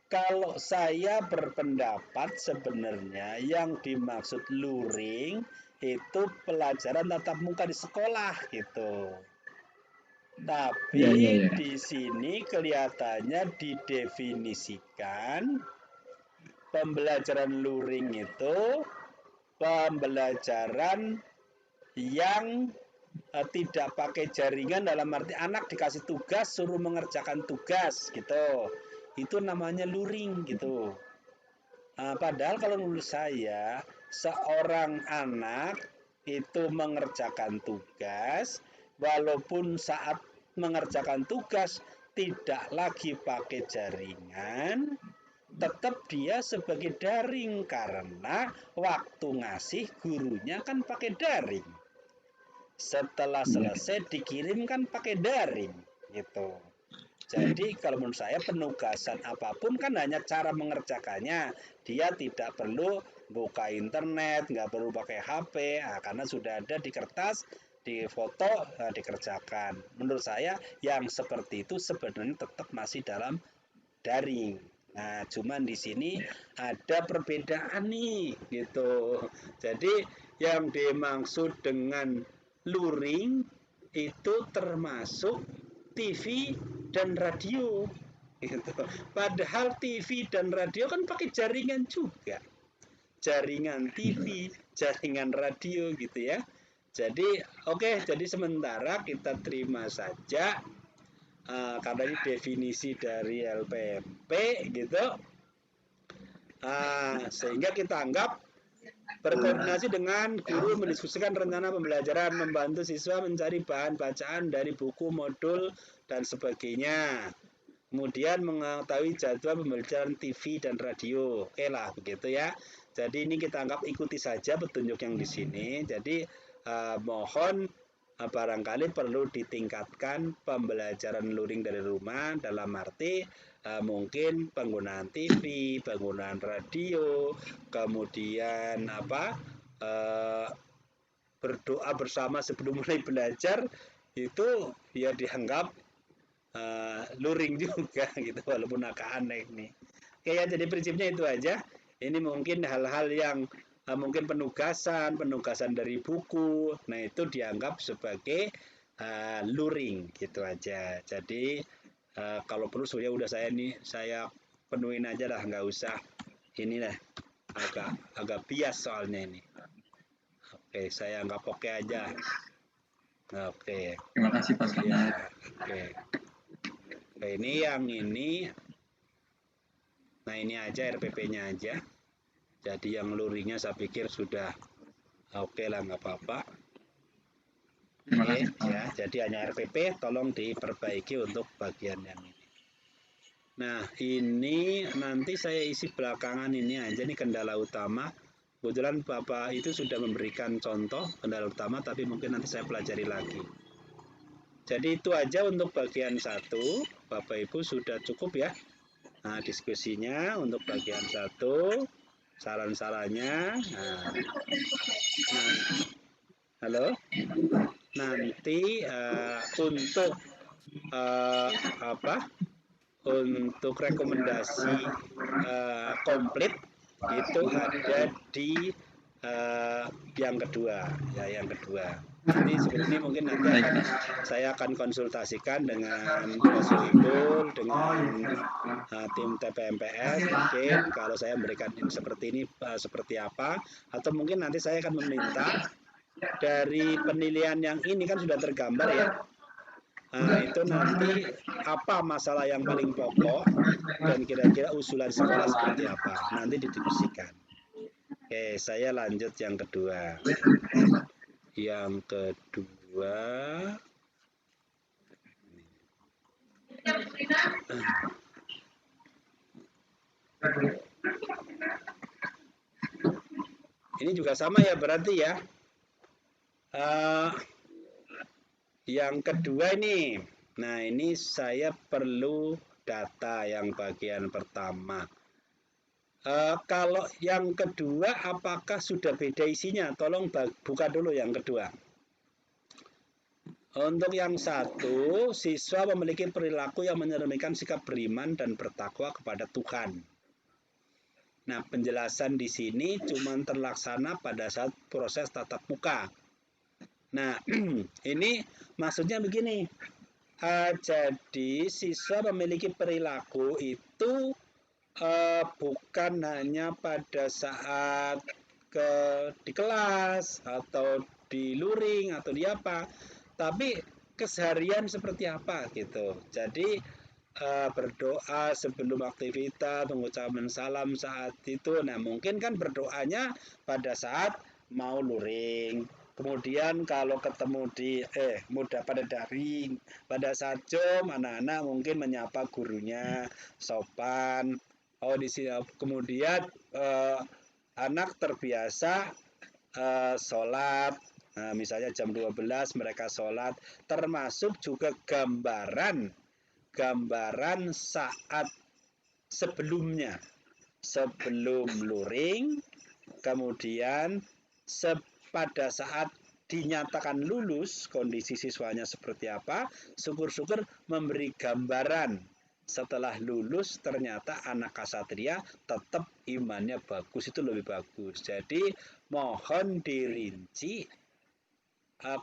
Kalau saya berpendapat sebenarnya yang dimaksud luring itu pelajaran tatap muka di sekolah gitu. Tapi di sini kelihatannya didefinisikan pembelajaran luring itu pembelajaran yang tidak pakai jaringan, dalam arti anak dikasih tugas suruh mengerjakan tugas gitu. Itu namanya luring gitu. Padahal kalau menurut saya seorang anak itu mengerjakan tugas walaupun saat mengerjakan tugas tidak lagi pakai jaringan, tetap dia sebagai daring karena waktu ngasih gurunya kan pakai daring. Setelah selesai dikirimkan pakai daring gitu. Jadi kalau menurut saya penugasan apapun kan hanya cara mengerjakannya. Dia tidak perlu buka internet, nggak perlu pakai HP, karena sudah ada di kertas, di foto, dikerjakan. Menurut saya yang seperti itu sebenarnya tetap masih dalam daring. Nah, cuman di sini ada perbedaan nih, gitu. Jadi yang dimaksud dengan luring itu termasuk TV dan radio, gitu. Padahal TV dan radio kan pakai jaringan juga, jaringan TV, jaringan radio, gitu ya. Jadi jadi sementara kita terima saja karena ini definisi dari LPMP gitu, sehingga kita anggap berkoordinasi dengan guru mendiskusikan rencana pembelajaran, membantu siswa mencari bahan bacaan dari buku, modul, dan sebagainya. Kemudian mengetahui jadwal pembelajaran TV dan radio. Oke lah, begitu ya. Jadi ini kita anggap ikuti saja petunjuk yang di sini. Jadi mohon barangkali perlu ditingkatkan pembelajaran luring dari rumah dalam arti mungkin penggunaan TV, penggunaan radio, kemudian berdoa bersama sebelum mulai belajar itu ya dianggap luring juga gitu, walaupun agak aneh nih. Oke ya, jadi prinsipnya itu aja. Ini mungkin hal-hal yang mungkin penugasan dari buku, nah itu dianggap sebagai luring gitu aja. Jadi kalau perlu ya udah saya penuhin aja lah, nggak usah inilah, agak bias soalnya ini. Oke, saya anggap oke aja. Oke. Terima kasih Pak Selamat. Oke. Ini yang ini, nah ini aja RPP-nya aja. Jadi yang luringnya saya pikir sudah oke lah, nggak apa-apa. Oke, ya, jadi hanya RPP, tolong diperbaiki untuk bagian yang ini. Nah, ini nanti saya isi belakangan ini aja nih kendala utama. Kebetulan Bapak itu sudah memberikan contoh kendala utama, tapi mungkin nanti saya pelajari lagi. Jadi itu aja untuk bagian 1. Bapak Ibu sudah cukup ya. Nah, diskusinya untuk bagian 1, saran-sarannya. Nah, halo. Nanti untuk untuk rekomendasi komplit itu ada di yang kedua, ya yang kedua. Nanti seperti ini mungkin nanti saya akan konsultasikan dengan Pak Sohibul, dengan tim TPMPS, mungkin kalau saya memberikan seperti ini seperti apa, atau mungkin nanti saya akan meminta dari penilaian yang ini kan sudah tergambar ya. Nah, itu nanti apa masalah yang paling pokok dan kira-kira usulan sekolah seperti apa. Nanti didiskusikan. Oke, saya lanjut yang kedua. Yang kedua, ini juga sama ya berarti ya. Yang kedua ini, nah ini saya perlu data yang bagian pertama. Kalau yang kedua, apakah sudah beda isinya? Tolong buka dulu yang kedua. Untuk yang 1, siswa memiliki perilaku yang mencerminkan sikap beriman dan bertakwa kepada Tuhan. Nah, penjelasan di sini cuma terlaksana pada saat proses tatap muka. Nah, ini maksudnya begini. Jadi siswa memiliki perilaku itu bukan hanya pada saat di kelas atau di luring atau di apa, tapi keseharian seperti apa gitu. Jadi berdoa sebelum aktivitas, mengucapkan salam saat itu. Nah, mungkin kan berdoanya pada saat mau luring. Kemudian kalau ketemu di mudah pada daring, pada saat jam anak-anak mungkin menyapa gurunya sopan. Oh di sini kemudian anak terbiasa sholat. Nah, misalnya jam 12 mereka sholat, termasuk juga gambaran saat sebelumnya, sebelum luring, kemudian pada saat dinyatakan lulus, kondisi siswanya seperti apa, syukur-syukur memberi gambaran setelah lulus ternyata anak Ksatria tetap imannya bagus, itu lebih bagus. Jadi mohon dirinci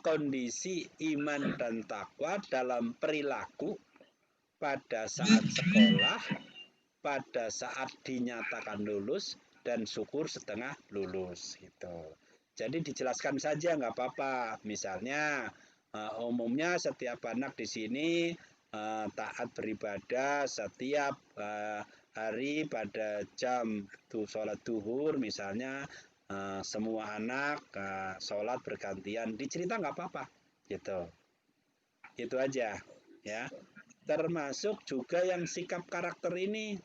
kondisi iman dan takwa dalam perilaku pada saat sekolah, pada saat dinyatakan lulus, dan syukur setengah lulus gitu. Jadi dijelaskan saja nggak apa-apa. Misalnya umumnya setiap anak di sini taat beribadah setiap hari pada jam sholat duhur misalnya semua anak sholat bergantian. Dicerita nggak apa-apa gitu. Itu aja ya. Termasuk juga yang sikap karakter ini.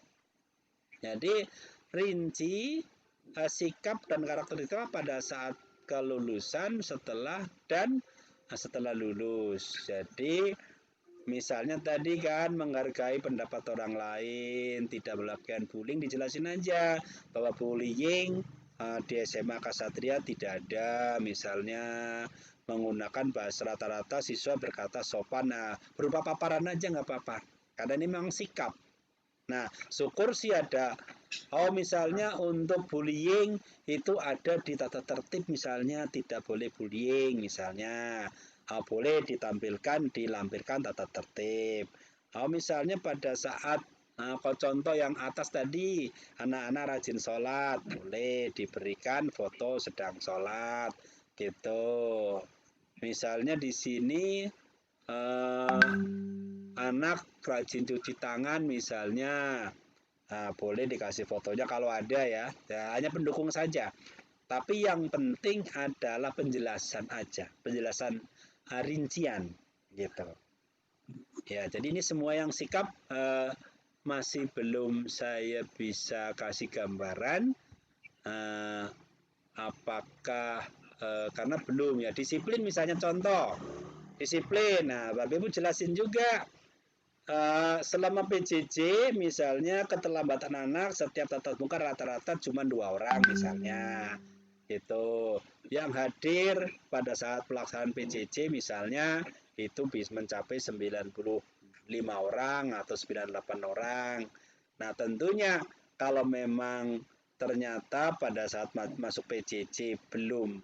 Jadi rinci sikap dan karakter itu pada saat kelulusan setelah lulus. Jadi misalnya tadi kan menghargai pendapat orang lain, tidak melakukan bullying, dijelasin aja bahwa bullying di SMA Ksatria tidak ada. Misalnya menggunakan bahasa rata-rata siswa berkata sopan, berupa paparan aja nggak apa-apa. Karena ini memang sikap. Nah, syukur sih ada. Misalnya untuk bullying itu ada di tata tertib, misalnya tidak boleh bullying, misalnya boleh dilampirkan tata tertib. Misalnya pada saat contoh yang atas tadi, anak-anak rajin sholat, boleh diberikan foto sedang sholat, gitu. Misalnya di sini anak rajin cuci tangan misalnya, boleh dikasih fotonya kalau ada ya, hanya pendukung saja. Tapi yang penting adalah penjelasan aja, penjelasan rincian gitu. Ya, jadi ini semua yang sikap masih belum saya bisa kasih gambaran apakah karena belum ya. Disiplin misalnya contoh, Disiplin. Nah, Bapak Ibu jelasin juga. Selama PJJ misalnya keterlambatan anak setiap tatap muka rata-rata cuma 2 orang misalnya itu yang hadir pada saat pelaksanaan PJJ misalnya itu bisa mencapai 95 orang atau 98 orang. Nah tentunya kalau memang ternyata pada saat masuk PJJ belum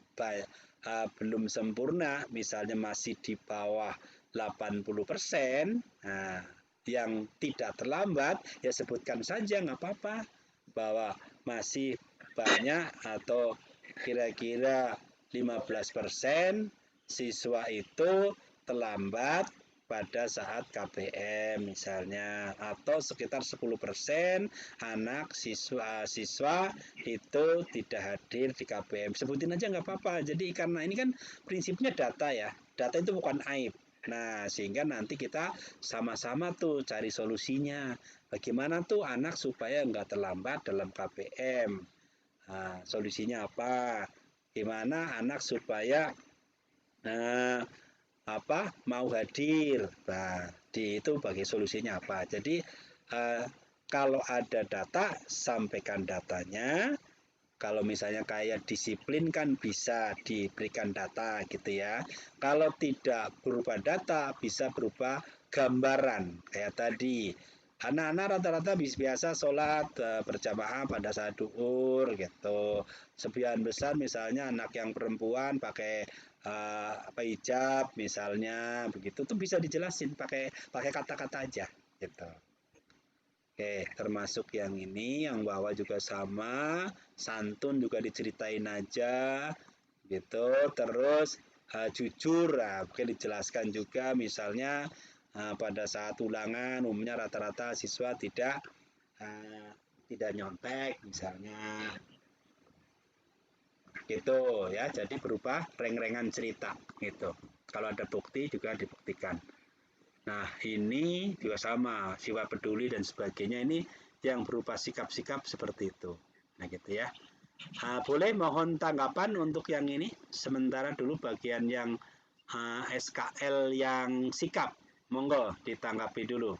sempurna misalnya masih di bawah 80%, nah, yang tidak terlambat ya sebutkan saja nggak apa-apa bahwa masih banyak atau kira-kira 15% siswa itu terlambat pada saat KBM misalnya atau sekitar 10% anak siswa itu tidak hadir di KBM. Sebutin aja nggak apa-apa. Jadi karena ini kan prinsipnya data ya. Data itu bukan aib. Nah, sehingga nanti kita sama-sama tuh cari solusinya. Bagaimana tuh anak supaya nggak terlambat dalam KBM. Nah, solusinya apa? Gimana anak supaya mau hadir. Nah, itu bagi solusinya apa? Jadi kalau ada data, sampaikan datanya. Kalau misalnya kayak disiplin kan bisa diberikan data gitu ya. Kalau tidak berupa data, bisa berupa gambaran. Kayak tadi, anak-anak rata-rata biasa sholat berjamaah pada saat duhur gitu. Sebagian besar misalnya anak yang perempuan pakai hijab misalnya begitu tuh bisa dijelasin pakai kata-kata aja gitu. Oke, termasuk yang ini, yang bawah juga sama, santun juga diceritain aja, gitu. Terus jujur, mungkin dijelaskan juga, misalnya pada saat ulangan, umumnya rata-rata siswa tidak nyontek, misalnya, gitu ya. Jadi berupa reng-rengan cerita, gitu. Kalau ada bukti juga dibuktikan. Nah, ini juga sama, sifat peduli dan sebagainya ini yang berupa sikap-sikap seperti itu. Nah, gitu ya. Boleh mohon tanggapan untuk yang ini, sementara dulu bagian yang SKL yang sikap. Monggo ditanggapi dulu.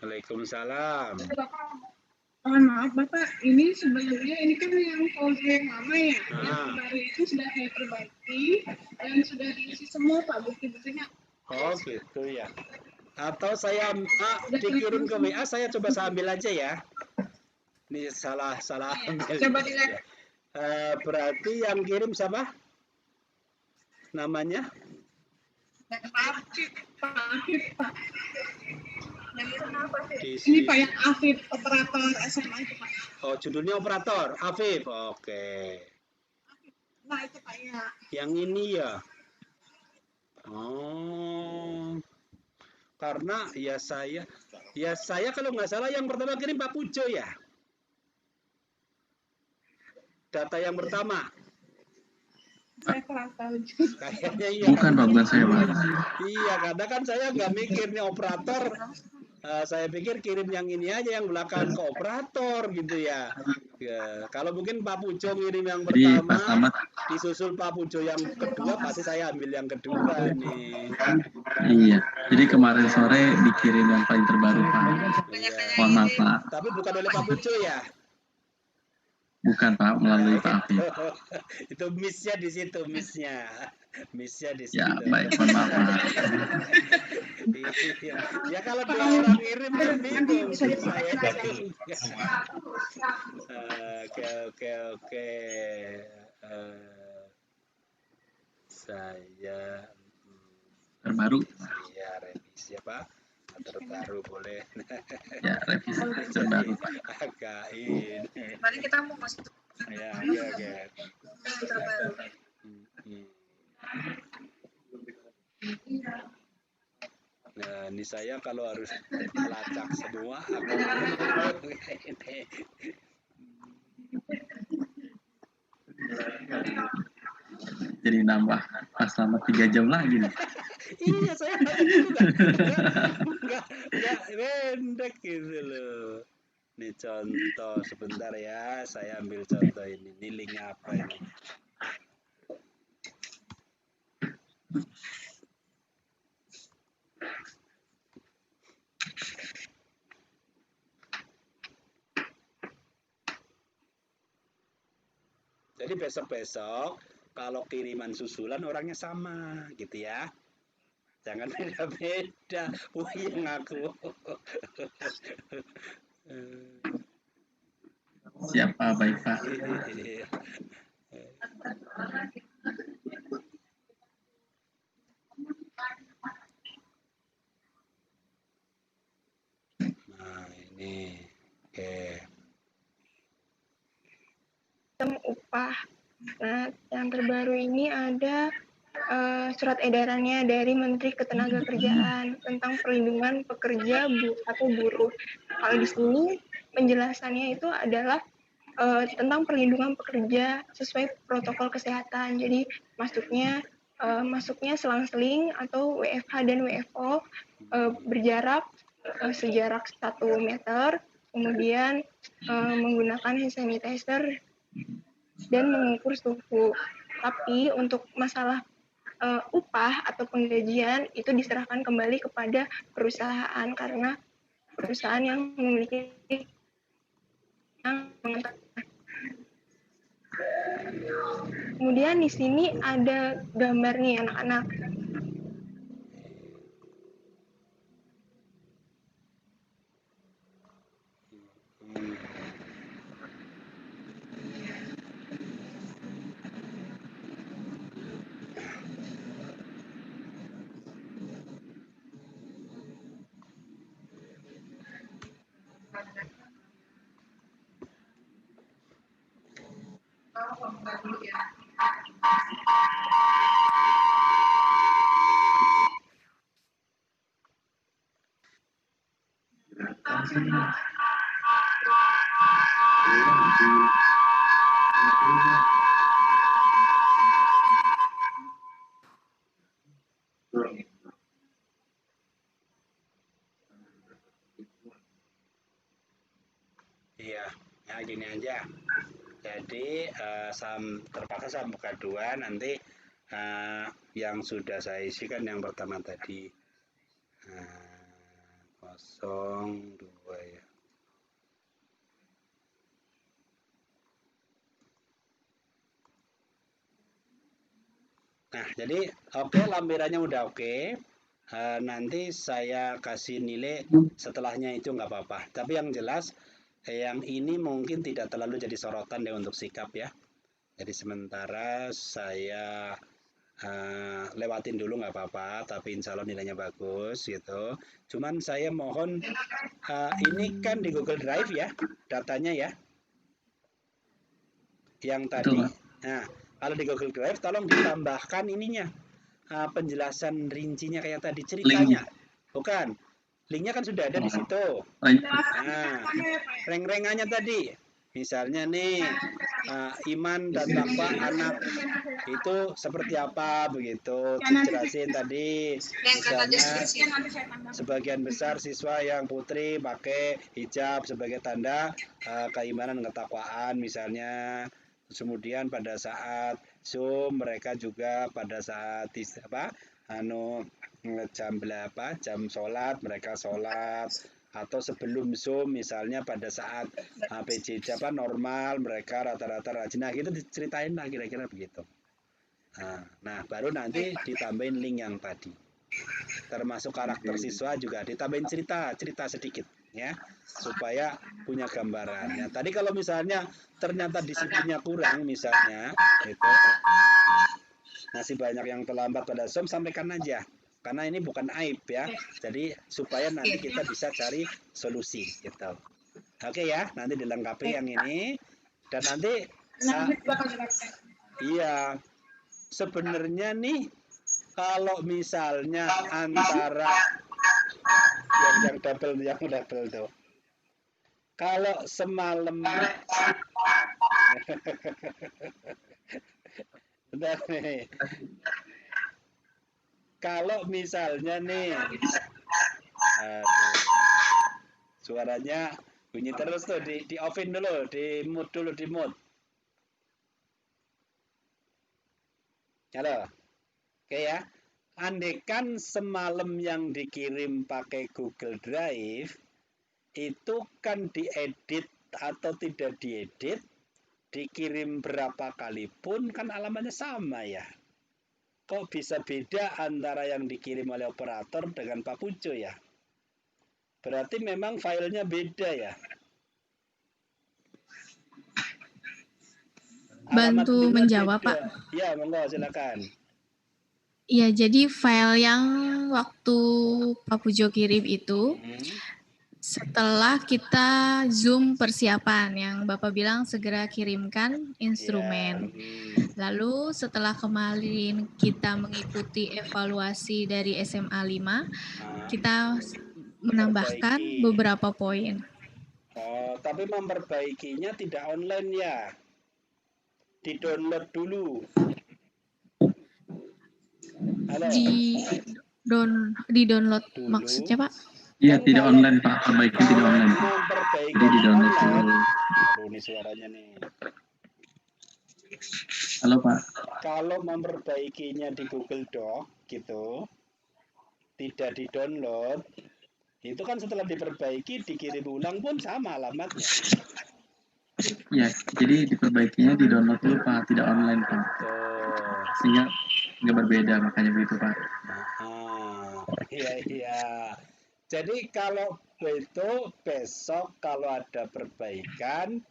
Waalaikumsalam. Mohon maaf Bapak, ini sebenarnya ini kan yang folder yang lama ya, yang baru itu sudah saya perbaiki dan sudah diisi semua Pak bukti-buktinya. Oh gitu ya. Atau saya dikirim ke WA, saya coba ambil aja ya. Ini salah ambil. Coba dilihat. Berarti yang kirim siapa? Namanya? Pak Afif, Pak. Ini Pak yang Afif, operator SMA itu Pak. Oh, judulnya operator, Afif. Oke. Nah, itu Pak ya. Yang ini ya. Oh. Karena ya saya kalau nggak salah yang pertama kirim Pak Pujo ya. Data yang pertama. Saya kurang tahu. Kayaknya iya. Bukan Pak, bukan saya Pak. Iya, karena kan saya nggak mikir nih operator. Saya pikir kirim yang ini aja, yang belakang ke operator gitu ya. Ya, kalau mungkin Pak Pujo ngirim yang pertama, disusul Pak Pujo yang kedua, pasti saya ambil yang kedua nih. Iya, jadi kemarin sore dikirim yang paling terbaru Pak. Mohon maaf Pak. Tapi bukan oleh Pak Pujo ya? Bukan Pak, melalui Pak Afif. Itu miss-nya di situ, miss-nya. Miss-nya di situ. Ya, baik, mohon maaf Pak. Ya kalau dua orang ngirim kan bingung saya. Oke. Saya terbaru. Ya revisi apa? Terbaru boleh. Ya revisi terbaru Pak. Agak ini. Mari kita mau masuk. Ya oke. Terbaru. Nah, ini saya kalau harus melacak semua, jadi nambah pas selama 3 jam lagi nih. Iya, saya juga nggak pendek gitu loh. Ini contoh sebentar ya, saya ambil contoh ini. Ini link apa ini? Jadi besok-besok kalau kiriman susulan orangnya sama gitu ya. Jangan beda-beda. Wah, yang aku. Siapa baik Pak? Nah, ini. Oke. Upah. Nah, yang terbaru ini ada surat edarannya dari Menteri Ketenagakerjaan tentang perlindungan pekerja atau buruh. Kalau di sini penjelasannya itu adalah tentang perlindungan pekerja sesuai protokol kesehatan. Jadi masuknya selang-seling atau WFH dan WFO berjarak sejarak 1 meter, kemudian menggunakan hand sanitizer dan mengukur suhu. Tapi untuk masalah upah atau penggajian itu diserahkan kembali kepada perusahaan karena perusahaan yang memiliki Kemudian di sini ada gambar nih anak-anak. Iya, ya gini aja. Jadi terpaksa saya buka 2, nanti yang sudah saya isi kan yang pertama tadi 02 ya. Nah, jadi oke, lampirannya udah oke. Nanti saya kasih nilai setelahnya itu nggak apa-apa. Tapi yang jelas yang ini mungkin tidak terlalu jadi sorotan deh untuk sikap ya. Jadi sementara saya lewatin dulu nggak apa-apa, tapi insya Allah nilainya bagus gitu. Cuman saya mohon ini kan di Google Drive ya datanya ya, yang tadi. Nah, kalau di Google Drive tolong ditambahkan ininya penjelasan rincinya kayak tadi ceritanya. Bukan, linknya kan sudah ada di situ. Nah, reng-rengannya tadi. Misalnya nih, iman dan takwa anak itu seperti apa begitu. Dijelasin tadi. Misalnya, sebagian besar siswa yang putri pakai hijab sebagai tanda keimanan dan ketakwaan misalnya. Kemudian pada saat Zoom mereka juga pada saat jam berapa jam sholat mereka sholat, atau sebelum Zoom misalnya pada saat PJJ normal mereka rata-rata rajin. Nah gitu diceritain lah kira-kira begitu. Nah baru nanti ditambahin link yang tadi, termasuk karakter siswa juga ditambahin cerita sedikit ya, supaya punya gambaran. Ya, tadi kalau misalnya ternyata disiplinnya kurang misalnya gitu, masih banyak yang terlambat pada Zoom, sampaikan aja. Karena ini bukan aib ya. Jadi supaya nanti kita bisa cari solusi gitu. Oke ya, nanti dilengkapi yang ini. Dan nanti iya, sebenarnya nih kalau misalnya antara yang double tuh. Kalau semalam bentar nih. Kalau misalnya nih, suaranya bunyi terus tuh, di offin dulu, di mute. Halo, oke ya. Andaikan semalam yang dikirim pakai Google Drive itu kan diedit atau tidak diedit, dikirim berapa kali pun kan alamatnya sama ya. Kok bisa beda antara yang dikirim oleh operator dengan Pak Pujo ya? Berarti memang filenya beda ya? Bantu menjawab, beda. Pak. Ya, monggo silakan. Iya, jadi file yang waktu Pak Pujo kirim itu setelah kita Zoom persiapan yang Bapak bilang segera kirimkan instrumen. Lalu setelah kemarin kita mengikuti evaluasi dari SMA 5, kita menambahkan beberapa poin. Oh, tapi memperbaikinya tidak online ya? Di-download dulu. Halo. Di-download maksudnya, Pak? Iya, tidak online, Pak. Perbaiki tidak online. Jadi di-download dulu. Aduh, ini suaranya nih. Halo, Pak. Kalau memperbaikinya di Google Doc gitu, tidak di-download, itu kan setelah diperbaiki, dikirim ulang pun sama alamatnya. Ya, jadi diperbaikinya di-download dulu, Pak. Tidak online, Pak. Sehingga nggak berbeda, makanya begitu, Pak. Iya. Jadi kalau itu besok kalau ada perbaikan,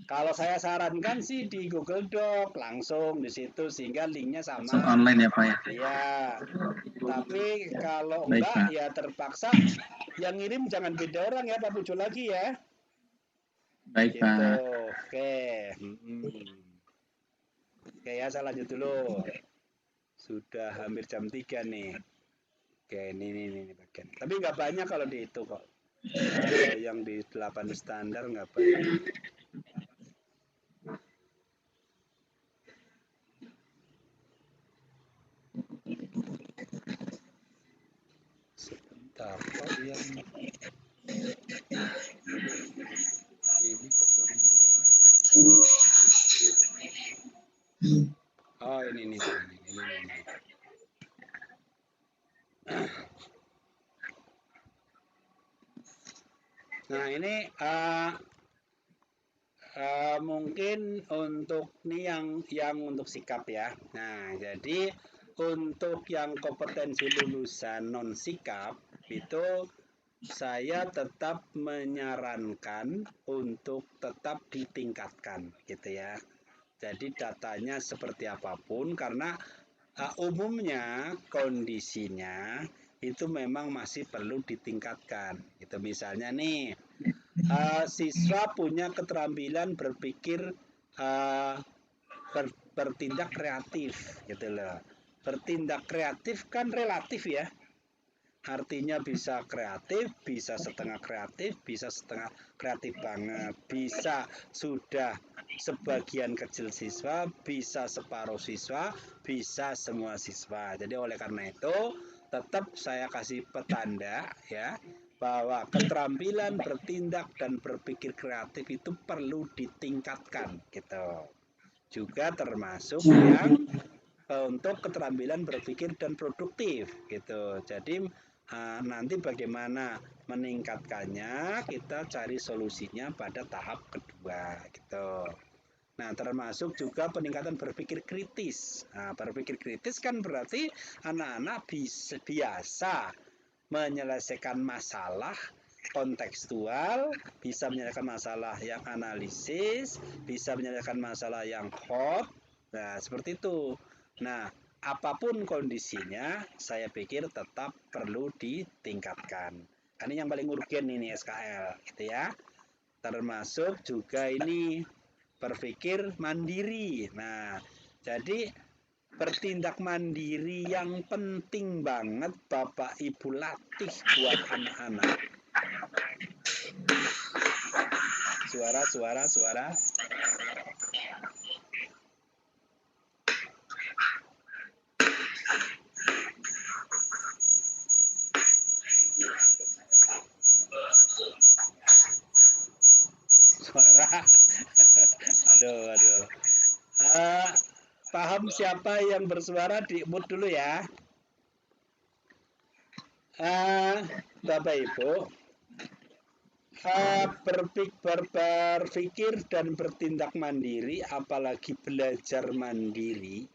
kalau saya sarankan sih di Google Doc langsung di situ sehingga linknya sama. Langsung online ya, Pak ya? Iya. Tapi kalau Baik, enggak Pak. ya terpaksa yang ngirim jangan beda orang ya, Pak Pujo lagi ya. Baik, gitu. Pak. Oke. Oke ya, saya lanjut dulu. Sudah hampir jam 3 nih. Oke, ini bagian. Tapi nggak banyak kalau di itu kok. Kalau yang di 8 standar nggak banyak. Sebentar, kok yang ini kosong. Oh, ini. Nah, ini mungkin untuk nih yang untuk sikap ya. Nah, jadi untuk yang kompetensi lulusan non sikap itu saya tetap menyarankan untuk tetap ditingkatkan gitu ya. Jadi datanya seperti apapun karena umumnya kondisinya itu memang masih perlu ditingkatkan. Gitu misalnya nih siswa punya keterampilan berpikir bertindak kreatif gitu loh. Bertindak kreatif kan relatif ya. Artinya bisa kreatif, bisa setengah kreatif, bisa setengah kreatif banget, bisa sudah sebagian kecil siswa, bisa separuh siswa, bisa semua siswa. Jadi oleh karena itu tetap saya kasih petanda ya bahwa keterampilan bertindak dan berpikir kreatif itu perlu ditingkatkan gitu. Juga termasuk yang untuk keterampilan berpikir dan produktif gitu. Jadi nanti bagaimana meningkatkannya kita cari solusinya pada tahap kedua gitu. Nah, termasuk juga peningkatan berpikir kritis. Nah, berpikir kritis kan berarti anak-anak biasa menyelesaikan masalah kontekstual, bisa menyelesaikan masalah yang analisis, bisa menyelesaikan masalah yang hot. Nah, seperti itu. Nah, apapun kondisinya, saya pikir tetap perlu ditingkatkan. Ini yang paling urgen ini SKL, gitu ya. Termasuk juga ini berpikir mandiri. Nah, jadi bertindak mandiri yang penting banget Bapak Ibu latih buat anak-anak. Suara. Mohon siapa yang bersuara di mute dulu ya. Bapak Ibu, berpikir dan bertindak mandiri, apalagi belajar mandiri,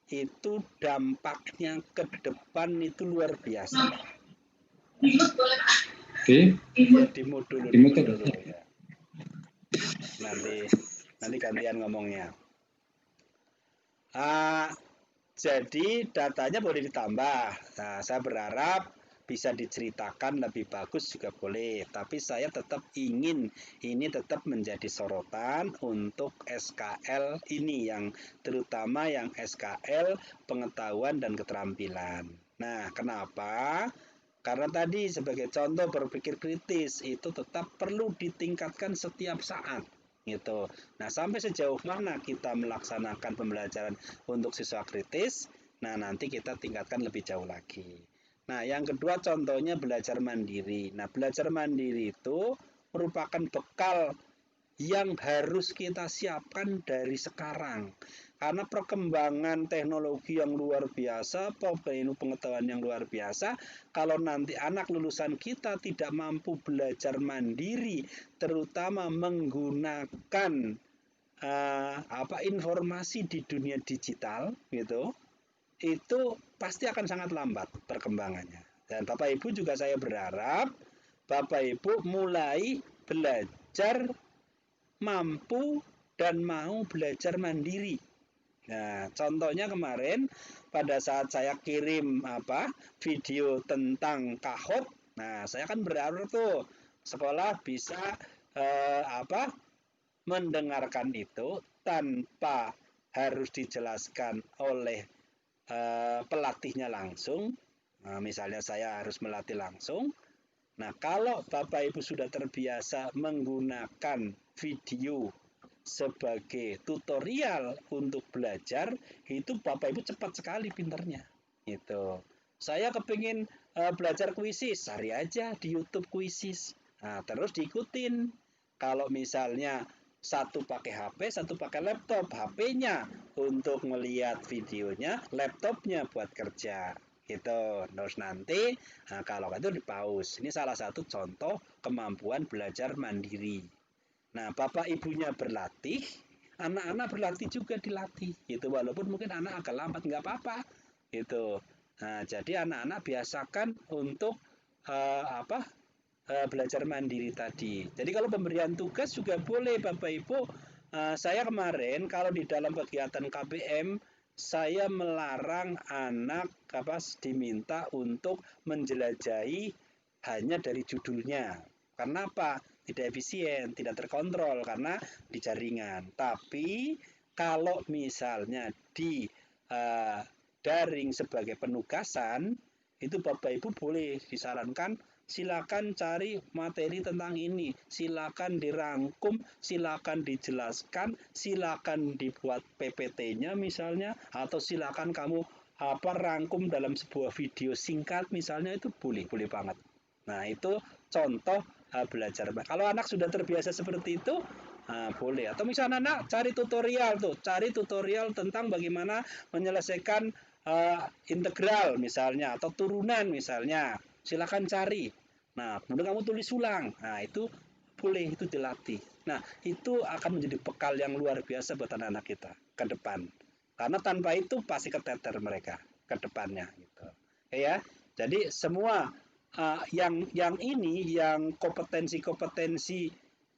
itu dampaknya ke depan itu luar biasa. Dimut dulu ya. Nanti gantian ngomongnya. Jadi datanya boleh ditambah. Nah, saya berharap bisa diceritakan lebih bagus juga boleh. Tapi saya tetap ingin ini tetap menjadi sorotan untuk SKL ini, yang terutama yang SKL pengetahuan dan keterampilan. Nah, kenapa? Karena tadi sebagai contoh berpikir kritis itu tetap perlu ditingkatkan setiap saat. Gitu. Nah, sampai sejauh mana kita melaksanakan pembelajaran untuk siswa kritis, nah nanti kita tingkatkan lebih jauh lagi. Nah, yang kedua contohnya belajar mandiri. Nah, belajar mandiri itu merupakan bekal yang harus kita siapkan dari sekarang. Karena perkembangan teknologi yang luar biasa, pengetahuan yang luar biasa, kalau nanti anak lulusan kita tidak mampu belajar mandiri, terutama menggunakan informasi di dunia digital, gitu, itu pasti akan sangat lambat perkembangannya. Dan Bapak Ibu juga saya berharap Bapak Ibu mulai belajar mampu dan mau belajar mandiri. Nah, contohnya kemarin pada saat saya kirim video tentang kahot, nah saya kan berharap tuh sekolah bisa mendengarkan itu tanpa harus dijelaskan oleh pelatihnya langsung. Nah, misalnya saya harus melatih langsung. Nah, kalau Bapak Ibu sudah terbiasa menggunakan video sebagai tutorial untuk belajar, itu Bapak Ibu cepat sekali pinternya. Gitu. Saya kepingin belajar kuisis, cari aja di YouTube kuisis. Nah, terus diikutin. Kalau misalnya satu pakai HP, satu pakai laptop, HP-nya untuk melihat videonya, laptopnya buat kerja. Gitu. Terus nanti kalau itu di pause. Ini salah satu contoh kemampuan belajar mandiri. Nah, bapak ibunya berlatih, anak-anak berlatih juga dilatih, gitu. Walaupun mungkin anak agak lambat, nggak apa-apa, gitu. Nah, jadi anak-anak biasakan untuk belajar mandiri tadi. Jadi kalau pemberian tugas juga boleh, Bapak Ibu. Saya kemarin kalau di dalam kegiatan KBM, saya melarang anak diminta untuk menjelajahi hanya dari judulnya. Karena apa? Tidak efisien, tidak terkontrol karena di jaringan. Tapi kalau misalnya di daring sebagai penugasan, itu Bapak Ibu boleh disarankan silakan cari materi tentang ini, silakan dirangkum, silakan dijelaskan, silakan dibuat PPT-nya misalnya, atau silakan kamu rangkum dalam sebuah video singkat misalnya, itu boleh banget. Nah, itu contoh belajar. Kalau anak sudah terbiasa seperti itu, boleh. Atau misalnya anak cari tutorial tentang bagaimana menyelesaikan integral misalnya, atau turunan misalnya, silakan cari. Nah, kemudian kamu tulis ulang. Nah, itu boleh, itu dilatih. Nah, itu akan menjadi bekal yang luar biasa buat anak-anak kita ke depan. Karena tanpa itu pasti keteter mereka ke depannya gitu. Ya. Jadi semua yang kompetensi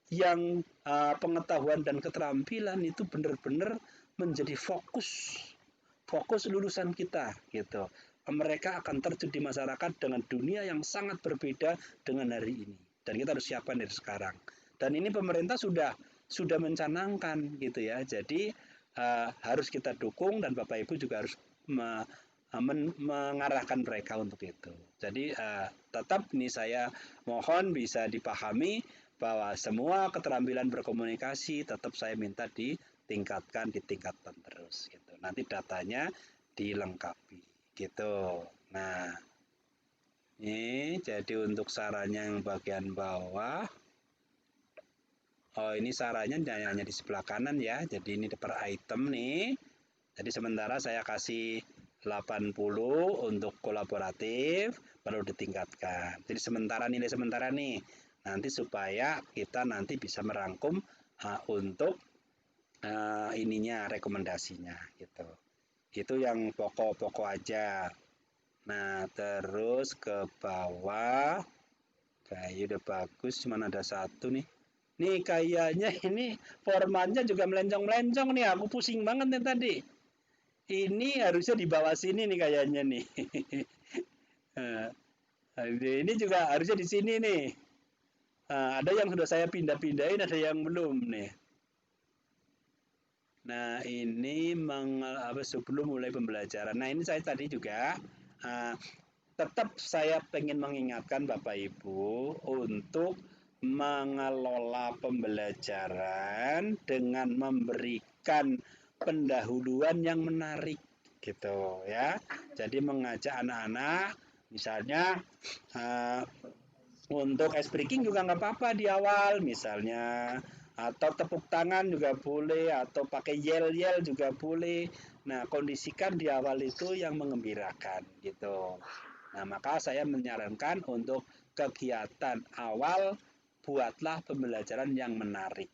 yang pengetahuan dan keterampilan itu benar-benar menjadi fokus lulusan kita gitu. Mereka akan terjun di masyarakat dengan dunia yang sangat berbeda dengan hari ini, dan kita harus siapkan dari sekarang. Dan ini pemerintah sudah mencanangkan gitu ya. Jadi harus kita dukung, dan Bapak Ibu juga harus mengarahkan mereka untuk itu. Jadi tetap ini saya mohon bisa dipahami bahwa semua keterampilan berkomunikasi tetap saya minta ditingkatkan terus gitu. Nanti datanya dilengkapi gitu. Nah, ini jadi untuk sarannya yang bagian bawah. Oh, ini sarannya hanya di sebelah kanan ya. Jadi ini per item nih. Jadi sementara saya kasih 80 untuk kolaboratif, perlu ditingkatkan. Jadi nilai sementara nih, nanti supaya kita nanti bisa merangkum untuk ininya, rekomendasinya gitu. Itu yang pokok-pokok aja. Nah, terus ke bawah, kayak udah bagus, cuma ada satu nih. Nih kayaknya ini formatnya juga melencong-melencong nih, aku pusing banget nih tadi. Ini harusnya di bawah sini nih kayaknya nih. Ini juga harusnya di sini nih. Ada yang sudah saya pindah-pindahin, ada yang belum nih. Nah, ini sebelum mulai pembelajaran. Nah, ini saya tadi juga tetap saya pengen mengingatkan Bapak Ibu untuk mengelola pembelajaran dengan memberikan pendahuluan yang menarik gitu ya. Jadi mengajak anak-anak misalnya untuk ice breaking juga nggak apa-apa di awal misalnya, atau tepuk tangan juga boleh, atau pakai yel-yel juga boleh. Nah, kondisikan di awal itu yang mengembirakan gitu. Nah, maka saya menyarankan untuk kegiatan awal buatlah pembelajaran yang menarik.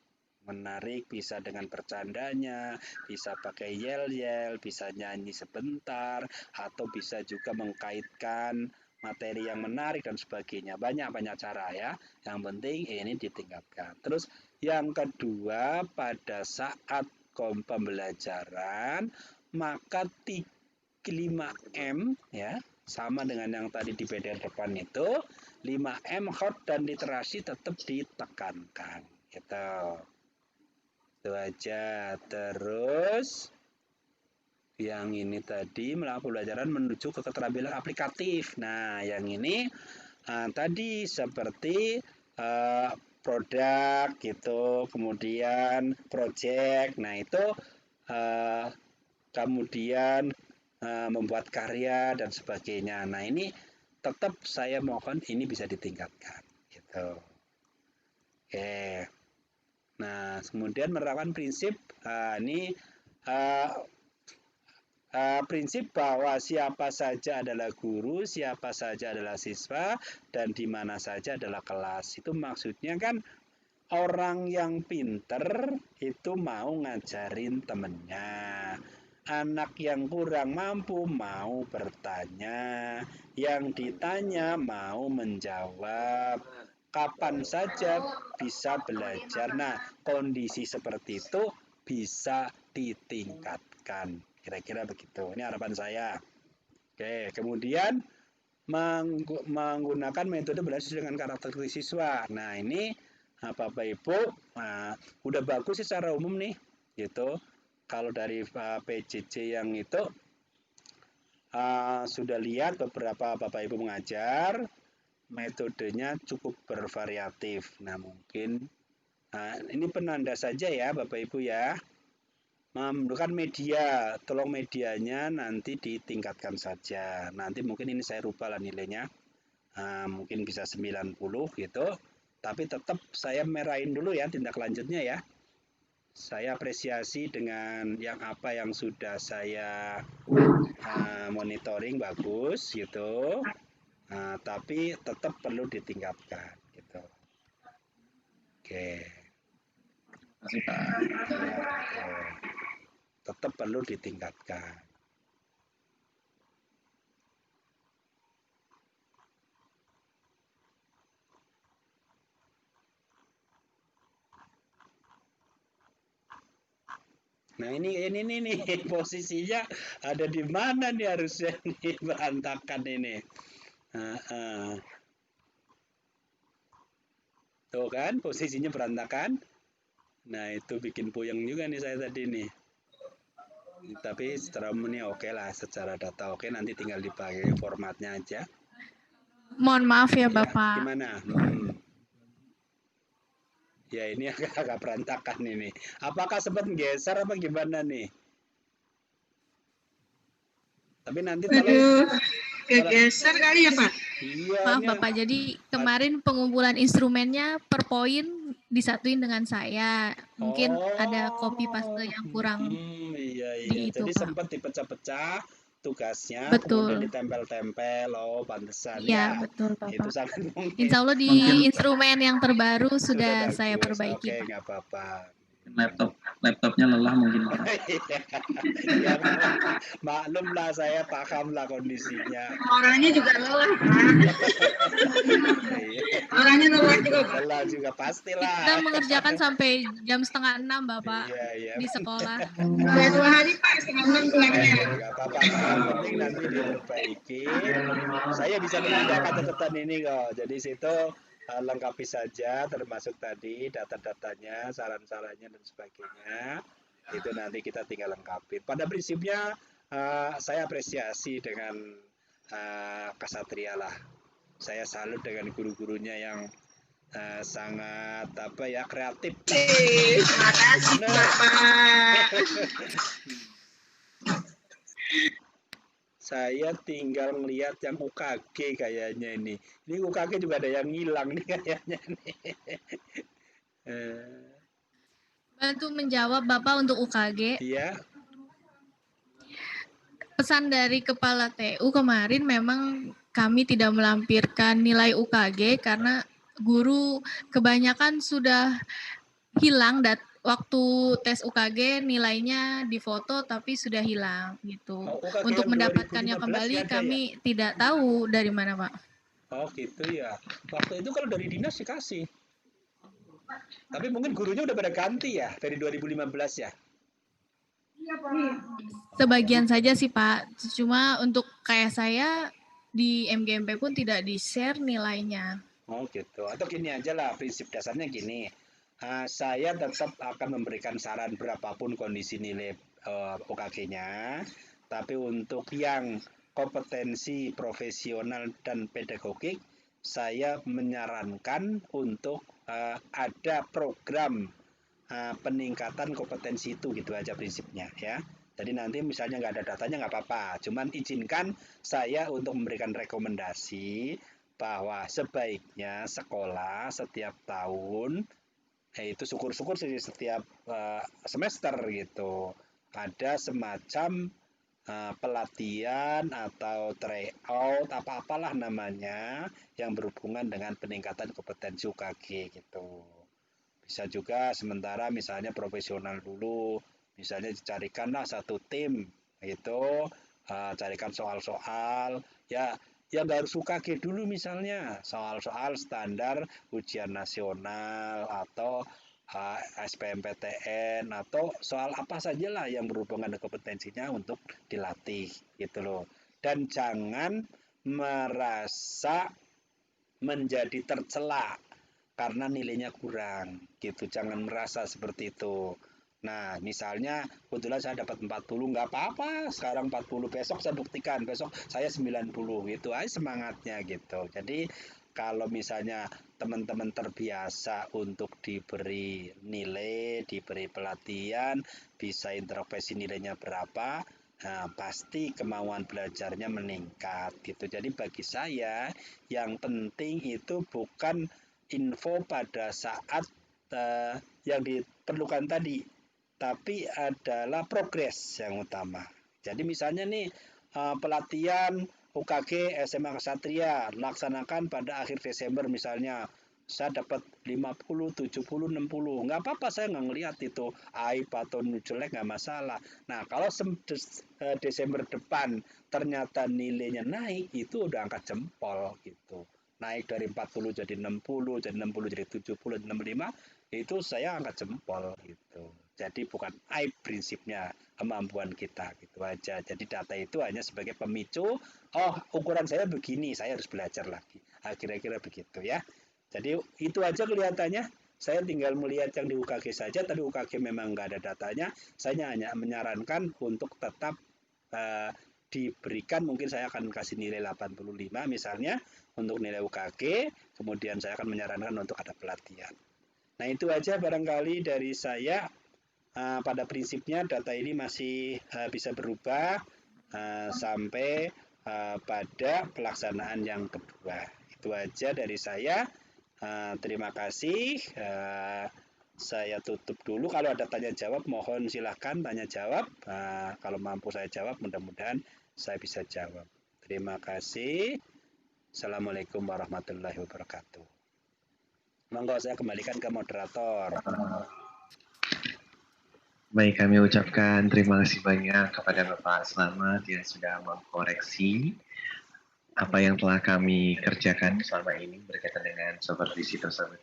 Menarik bisa dengan bercandanya, bisa pakai yel-yel, bisa nyanyi sebentar, atau bisa juga mengkaitkan materi yang menarik dan sebagainya. Banyak-banyak cara ya. Yang penting ini ditingkatkan. Terus yang kedua, pada saat pembelajaran maka 5M ya, sama dengan yang tadi di PDF depan itu, 5M hot dan literasi tetap ditekankan gitu. Itu aja. Terus yang ini tadi melakukan pembelajaran menuju ke keterampilan aplikatif. Nah, yang ini tadi seperti produk gitu, kemudian project. Nah, itu kemudian membuat karya dan sebagainya. Nah, ini tetap saya mohon ini bisa ditingkatkan gitu. Oke. Nah, kemudian menerapkan prinsip prinsip bahwa siapa saja adalah guru, siapa saja adalah siswa, dan di mana saja adalah kelas. Itu maksudnya kan orang yang pinter itu mau ngajarin temennya. Anak yang kurang mampu mau bertanya, yang ditanya mau menjawab. Kapan saja bisa belajar. Nah, kondisi seperti itu bisa ditingkatkan. Kira-kira begitu. Ini harapan saya. Oke, kemudian menggunakan metode belajar dengan karakteristik siswa. Nah, ini Bapak Ibu udah bagus secara umum nih, gitu. Kalau dari PJJ yang itu sudah lihat beberapa Bapak Ibu mengajar, metodenya cukup bervariatif. Nah, mungkin ini penanda saja ya Bapak Ibu ya. Memerlukan media, tolong medianya nanti ditingkatkan saja. Nanti mungkin ini saya rubah lah nilainya, mungkin bisa 90 gitu. Tapi tetap saya merahin dulu ya tindak lanjutnya ya. Saya apresiasi dengan apa yang sudah saya monitoring bagus gitu. Tapi tetap perlu ditingkatkan gitu. Oke. Terima kasih Pak. Tetap perlu ditingkatkan. Nah, ini nih posisinya ada di mana nih harusnya nih berantakan ini. Tuh kan posisinya berantakan. Nah, itu bikin puyeng juga nih saya tadi nih. Tapi secara umumnya oke lah, secara data oke, nanti tinggal dipakai formatnya aja. Mohon maaf ya Bapak. Gimana? Ya ini agak berantakan ini. Apakah sempat geser apa gimana nih? Tapi nanti geser kali ya Pak? Iya. Maaf Bapak, jadi kemarin pengumpulan instrumennya per poin disatuin dengan saya. Mungkin ada copy paste yang kurang. Iya. iya. itu, Jadi Pak. sempat dipecah-pecah tugasnya, kemudian Betul. ditempel-tempel. Oh, pantesan Iya, ya. betul, Itu Bapak. sangat mungkin. Insya Allah di Mungkin instrumen yang terbaru Sudah sudah saya bagus. perbaiki, Oke, Pak. nggak apa-apa. laptopnya lelah mungkin Pak. Ya, maklum lah, saya paham lah kondisinya. Orangnya juga lelah, Pak. Iya. Orangnya lelah juga, Pak. Lelah juga Kita pastilah. mengerjakan sampai jam 5:30, Bapak, Iya, iya. di sekolah. Udah 2 hari, Pak, setengah 6 pulangnya. Nggak apa-apa, yang penting nanti diperbaiki. Saya bisa menambahkan catatan ini kok. Jadi situ lengkapi saja, termasuk tadi data-datanya, saran-sarannya dan sebagainya. Itu nanti kita tinggal lengkapi. Pada prinsipnya saya apresiasi dengan Ksatria lah. Saya salut dengan guru-gurunya yang sangat kreatif. Terima kasih, Bapak. Saya tinggal melihat yang UKG kayaknya ini. Ini UKG juga ada yang hilang nih kayaknya nih. Bantu menjawab Bapak untuk UKG. Iya. Pesan dari Kepala TU kemarin memang kami tidak melampirkan nilai UKG karena guru kebanyakan sudah hilang waktu tes UKG nilainya difoto tapi sudah hilang gitu. Untuk mendapatkannya kembali kami tidak tahu dari mana, Pak. Oh gitu ya. Waktu itu kalau dari dinas dikasih. Tapi mungkin gurunya udah pada ganti ya dari 2015 ya. Sebagian saja sih Pak. Cuma untuk kayak saya di MGMP pun tidak di-share nilainya. Oh gitu. Atau gini aja lah, prinsip dasarnya gini. Saya tetap akan memberikan saran berapapun kondisi nilai UKG-nya. Tapi untuk yang kompetensi profesional dan pedagogik, saya menyarankan untuk ada program peningkatan kompetensi itu, gitu aja prinsipnya ya. Jadi nanti misalnya nggak ada datanya nggak apa-apa, cuman izinkan saya untuk memberikan rekomendasi bahwa sebaiknya sekolah setiap tahun, itu syukur-syukur setiap semester gitu, ada semacam pelatihan atau tryout apa-apalah namanya yang berhubungan dengan peningkatan kompetensi UKG gitu. Bisa juga sementara misalnya profesional dulu, misalnya dicarikanlah satu tim itu, carikan soal-soal ya nggak harus UKG dulu, misalnya soal-soal standar ujian nasional atau SBMPTN atau soal apa sajalah yang berhubungan dengan kompetensinya untuk dilatih gitu loh. Dan jangan merasa menjadi tercela karena nilainya kurang gitu, jangan merasa seperti itu. Nah misalnya kebetulan saya dapat 40, nggak apa-apa, sekarang 40, besok saya buktikan, besok saya 90, gitu aja semangatnya gitu. Jadi kalau misalnya teman-teman terbiasa untuk diberi nilai, diberi pelatihan, bisa introspeksi nilainya berapa, nah, pasti kemauan belajarnya meningkat gitu. Jadi bagi saya yang penting itu bukan info pada saat yang diperlukan tadi, tapi adalah progres yang utama. Jadi misalnya nih pelatihan UKG SMA Ksatria laksanakan pada akhir Desember misalnya, saya dapat 50, 70, 60. Nggak apa-apa, saya nggak ngelihat itu aib atau jelek, nggak masalah. Nah, kalau Desember depan ternyata nilainya naik, itu udah angkat jempol gitu. Naik dari 40 jadi 60, jadi 60 jadi 70, 65, itu saya angkat jempol gitu. Jadi bukan aib prinsipnya, kemampuan kita gitu aja. Jadi data itu hanya sebagai pemicu, oh ukuran saya begini, saya harus belajar lagi. Kira-kira begitu ya. Jadi itu aja kelihatannya. Saya tinggal melihat yang di UKG saja, tapi UKG memang nggak ada datanya. Saya hanya menyarankan untuk tetap diberikan, mungkin saya akan kasih nilai 85 misalnya untuk nilai UKG, kemudian saya akan menyarankan untuk ada pelatihan. Nah itu aja barangkali dari saya. Pada prinsipnya data ini masih bisa berubah sampai pada pelaksanaan yang kedua. Itu aja dari saya. Terima kasih. saya tutup dulu. Kalau ada tanya jawab, mohon silahkan tanya jawab. Nah, kalau mampu saya jawab, mudah-mudahan saya bisa jawab. Terima kasih. Assalamualaikum warahmatullahi wabarakatuh. Monggo saya kembalikan ke moderator. Baik, kami ucapkan terima kasih banyak kepada Bapak Slamet yang sudah mengkoreksi apa yang telah kami kerjakan selama ini berkaitan dengan supervisi tersebut.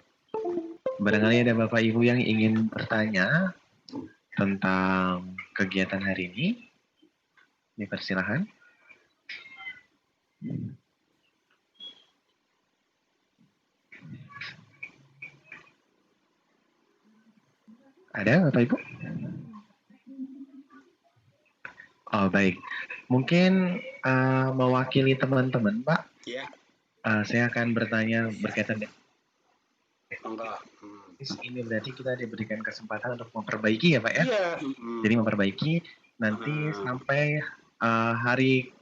Barangkali ada Bapak Ibu yang ingin bertanya tentang kegiatan hari ini, dipersilahkan. Ada Bapak Ibu? Oh baik, mungkin mewakili teman-teman Pak, Ya. Saya akan bertanya berkaitan dengan Enggak. ini berarti kita diberikan kesempatan untuk memperbaiki ya Pak ya? Iya. Jadi memperbaiki nanti sampai hari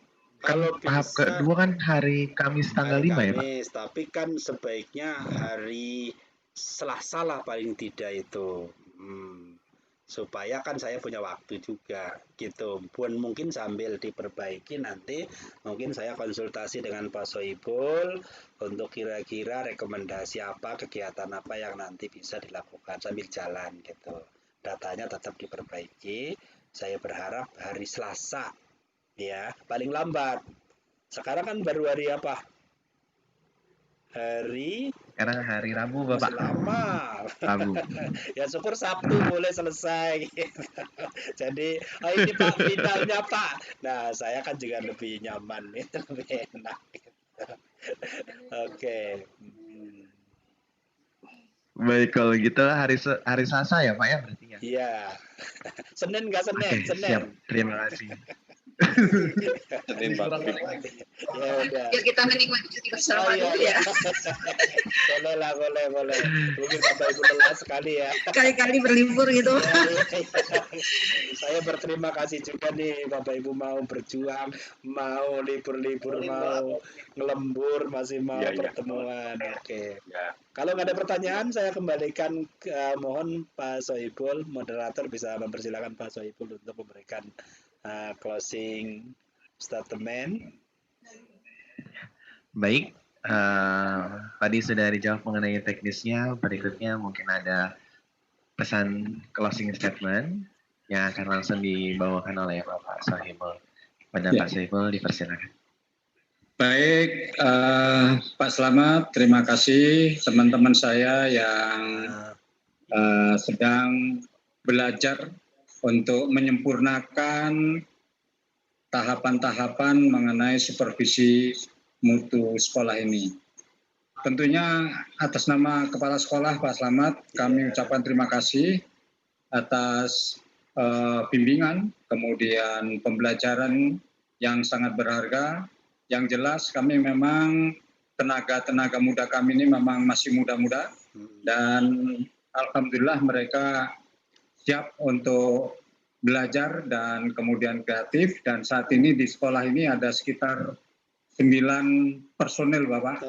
kalau tahap bisa, kedua kan hari Kamis tanggal 5 ya Pak? Tapi kan sebaiknya hari Selasa lah paling tidak itu. Supaya kan saya punya waktu juga gitu. Pun mungkin sambil diperbaiki nanti mungkin saya konsultasi dengan Pak Sohibul untuk kira-kira rekomendasi apa, kegiatan apa yang nanti bisa dilakukan sambil jalan gitu. Datanya tetap diperbaiki. Saya berharap hari Selasa ya, paling lambat. Sekarang kan baru hari apa? Sekarang hari Rabu Bapak. Masih lama. Rabu. Ya syukur Sabtu boleh selesai gitu. Jadi ini Pak finalnya Pak. Nah saya kan juga lebih nyaman gitu, lebih enak gitu. Oke. Baik, kalau gitu hari Selasa ya Pak ya berarti ya? Iya. Senin nggak Senin? Oke, Senin. siap. Terima kasih. Senin Pak. Ya udah. Biar kita menikmati cuti bersama dulu ya. Boleh lah, boleh. Mungkin Bapak Ibu lelah sekali ya. Kali-kali berlibur gitu. Saya berterima kasih juga nih Bapak Ibu mau berjuang, mau libur-libur, mau ngelembur, masih mau pertemuan. Oke. Ya. Kalau nggak ada pertanyaan, saya kembalikan mohon Pak Sohibul, moderator bisa mempersilakan Pak Sohibul untuk memberikan closing statement. Baik, tadi sudah dijawab mengenai teknisnya. Berikutnya mungkin ada pesan closing statement yang akan langsung dibawakan oleh Bapak Sohibul. Pada Pak Sohibul dipersilakan. Baik, Pak Slamet, terima kasih teman-teman saya yang sedang belajar untuk menyempurnakan tahapan-tahapan mengenai supervisi mutu sekolah ini. Tentunya atas nama Kepala Sekolah Pak Slamet, kami ucapkan terima kasih atas bimbingan, kemudian pembelajaran yang sangat berharga. Yang jelas kami memang tenaga muda kami ini memang masih muda-muda dan alhamdulillah mereka siap untuk belajar dan kemudian kreatif, dan saat ini di sekolah ini ada sekitar 9 personel Bapak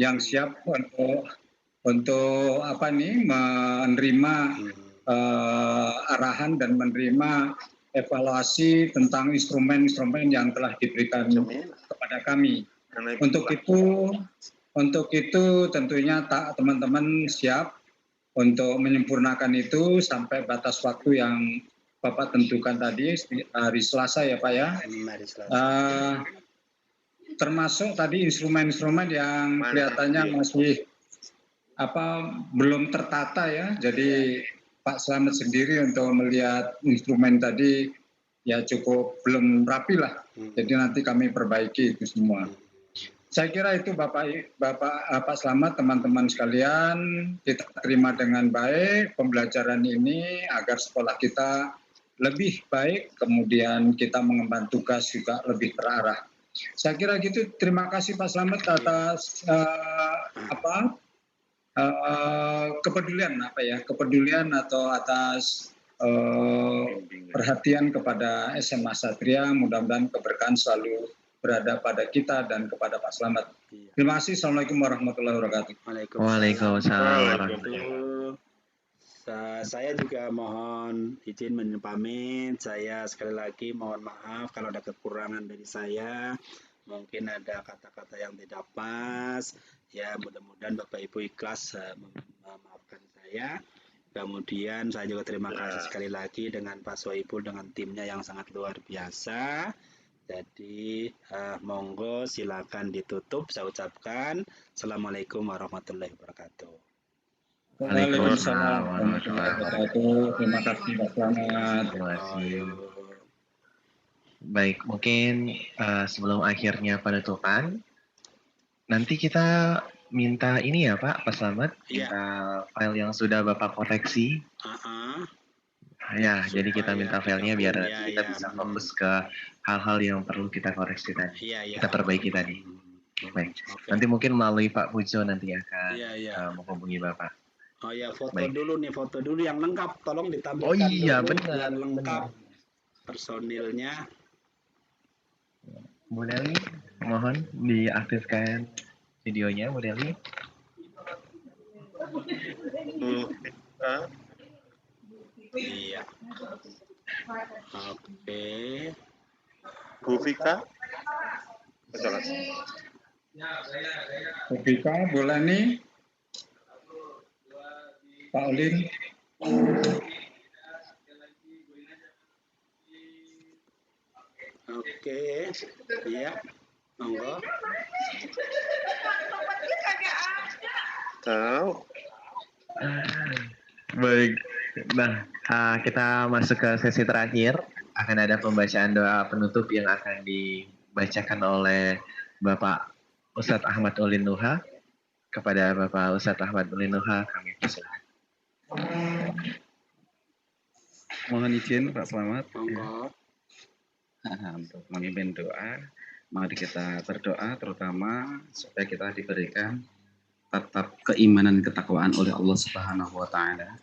yang siap untuk menerima arahan dan menerima evaluasi tentang instrumen-instrumen yang telah diberikan kepada kami. Untuk itu tentunya teman-teman siap untuk menyempurnakan itu sampai batas waktu yang Bapak tentukan tadi hari Selasa ya Pak ya. Termasuk tadi instrumen-instrumen yang kelihatannya masih belum tertata ya. Jadi Pak Slamet sendiri untuk melihat instrumen tadi ya cukup belum rapi lah. Jadi nanti kami perbaiki itu semua. Saya kira itu Bapak Slamet, teman-teman sekalian, kita terima dengan baik pembelajaran ini agar sekolah kita lebih baik, kemudian kita mengemban tugas juga lebih terarah. Saya kira gitu. Terima kasih Pak Slamet atas kepedulian atau atas perhatian kepada SMA Satria. Mudah-mudahan keberkahan selalu berada pada kita dan kepada Pak Slamet. Terima kasih. Assalamualaikum warahmatullahi wabarakatuh. Waalaikumsalam warahmatullahi wabarakatuh. Saya juga mohon izin pamit. Saya sekali lagi mohon maaf kalau ada kekurangan dari saya. Mungkin ada kata-kata yang tidak pas. Ya, mudah-mudahan Bapak Ibu ikhlas memaafkan saya. Kemudian saya juga terima kasih sekali lagi dengan Pak Sohibul dengan timnya yang sangat luar biasa. Jadi monggo silakan ditutup. Saya ucapkan Assalamualaikum warahmatullahi wabarakatuh. Waalaikumsalam warahmatullahi wabarakatuh. Terima kasih Pak Slamet. Terima kasih. Baik, mungkin sebelum akhirnya penutupan, nanti kita minta ini ya Pak Slamet, minta file yang sudah Bapak koreksi. Ya, jadi kita minta filenya biar kita bisa fokus ke hal-hal yang perlu kita koreksi tadi, kita perbaiki tadi. Baik, nanti mungkin melalui Pak Pujo nanti akan menghubungi Bapak. Oh ya, foto dulu nih, foto dulu yang lengkap, tolong ditampilkan. Oh iya, dulu benar. yang lengkap personilnya. Bu Deli, mohon diaktifkan videonya, Bu Deli. Iya. Oke. Bu Vika. Bu Vika, boleh nih. Pak Olin. Oke. Iya. Monggo. Tahu. Baik. Nah, kita masuk ke sesi terakhir. Akan ada pembacaan doa penutup yang akan dibacakan oleh Bapak Ustadz Ahmad Ulin Nuha. Kepada Bapak Ustadz Ahmad Ulin Nuha, kami persilakan. Mohon izin Pak Slamet. Monggo. Untuk memimpin doa, mari kita berdoa terutama supaya kita diberikan tetap keimanan ketakwaan oleh Allah Subhanahu wa taala.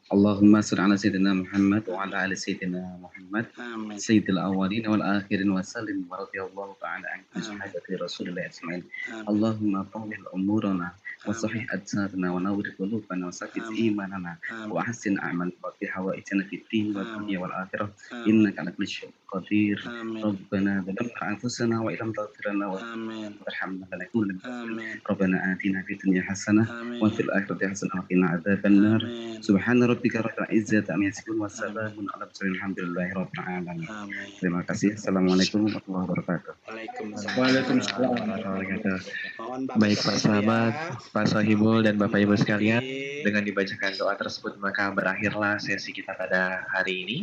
Allahumma shalli ala sayyidina Muhammad wa ala ali sayyidina Muhammad sayyidil awwalin wal akhirin wa sallim wa radhiyallahu ta'ala an sahabati Rasulillah ajmain. Allahumma tawwil umurana wa sahih ajsadana wa nawwir qulubana wa sabbit imanana wa ahsin a'malana wa fi hawaijana fid din wa dunya wal akhirah innaka ala kulli syai'in qadir. Rabbana dhalamna anfusana wa illam taghfir lana wa tarhamna lanakunanna minal Rabbana atina fid dunya hasanah wa fil akhirati hasanah wa qina adzabannar. Subhana rabbika rabbil izzati amma yasifun wa salamun ala mursalin alhamdulillahi rabbil alamin. Terima kasih. Assalamualaikum warahmatullahi wabarakatuh. Waalaikumsalam. Baik Pak Slamet, Pak Sohibul dan Bapak Ibu sekalian, dengan dibacakan doa tersebut maka berakhirlah sesi kita pada hari ini.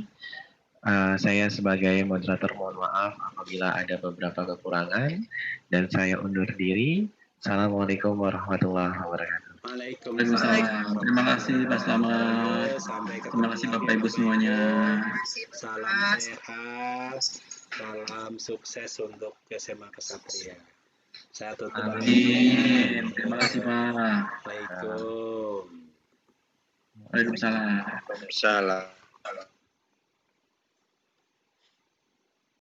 Saya sebagai moderator mohon maaf apabila ada beberapa kekurangan dan saya undur diri. Assalamualaikum warahmatullahi wabarakatuh. Waalaikumsalam. Terima kasih Pak Slamet. Terima kasih Bapak Ibu semuanya. Salam sehat, salam sukses untuk SMA Kesatria. Saya tutup. Amin. Terima kasih Pak. Assalamualaikum. Waalaikumsalam. Waalaikumsalam.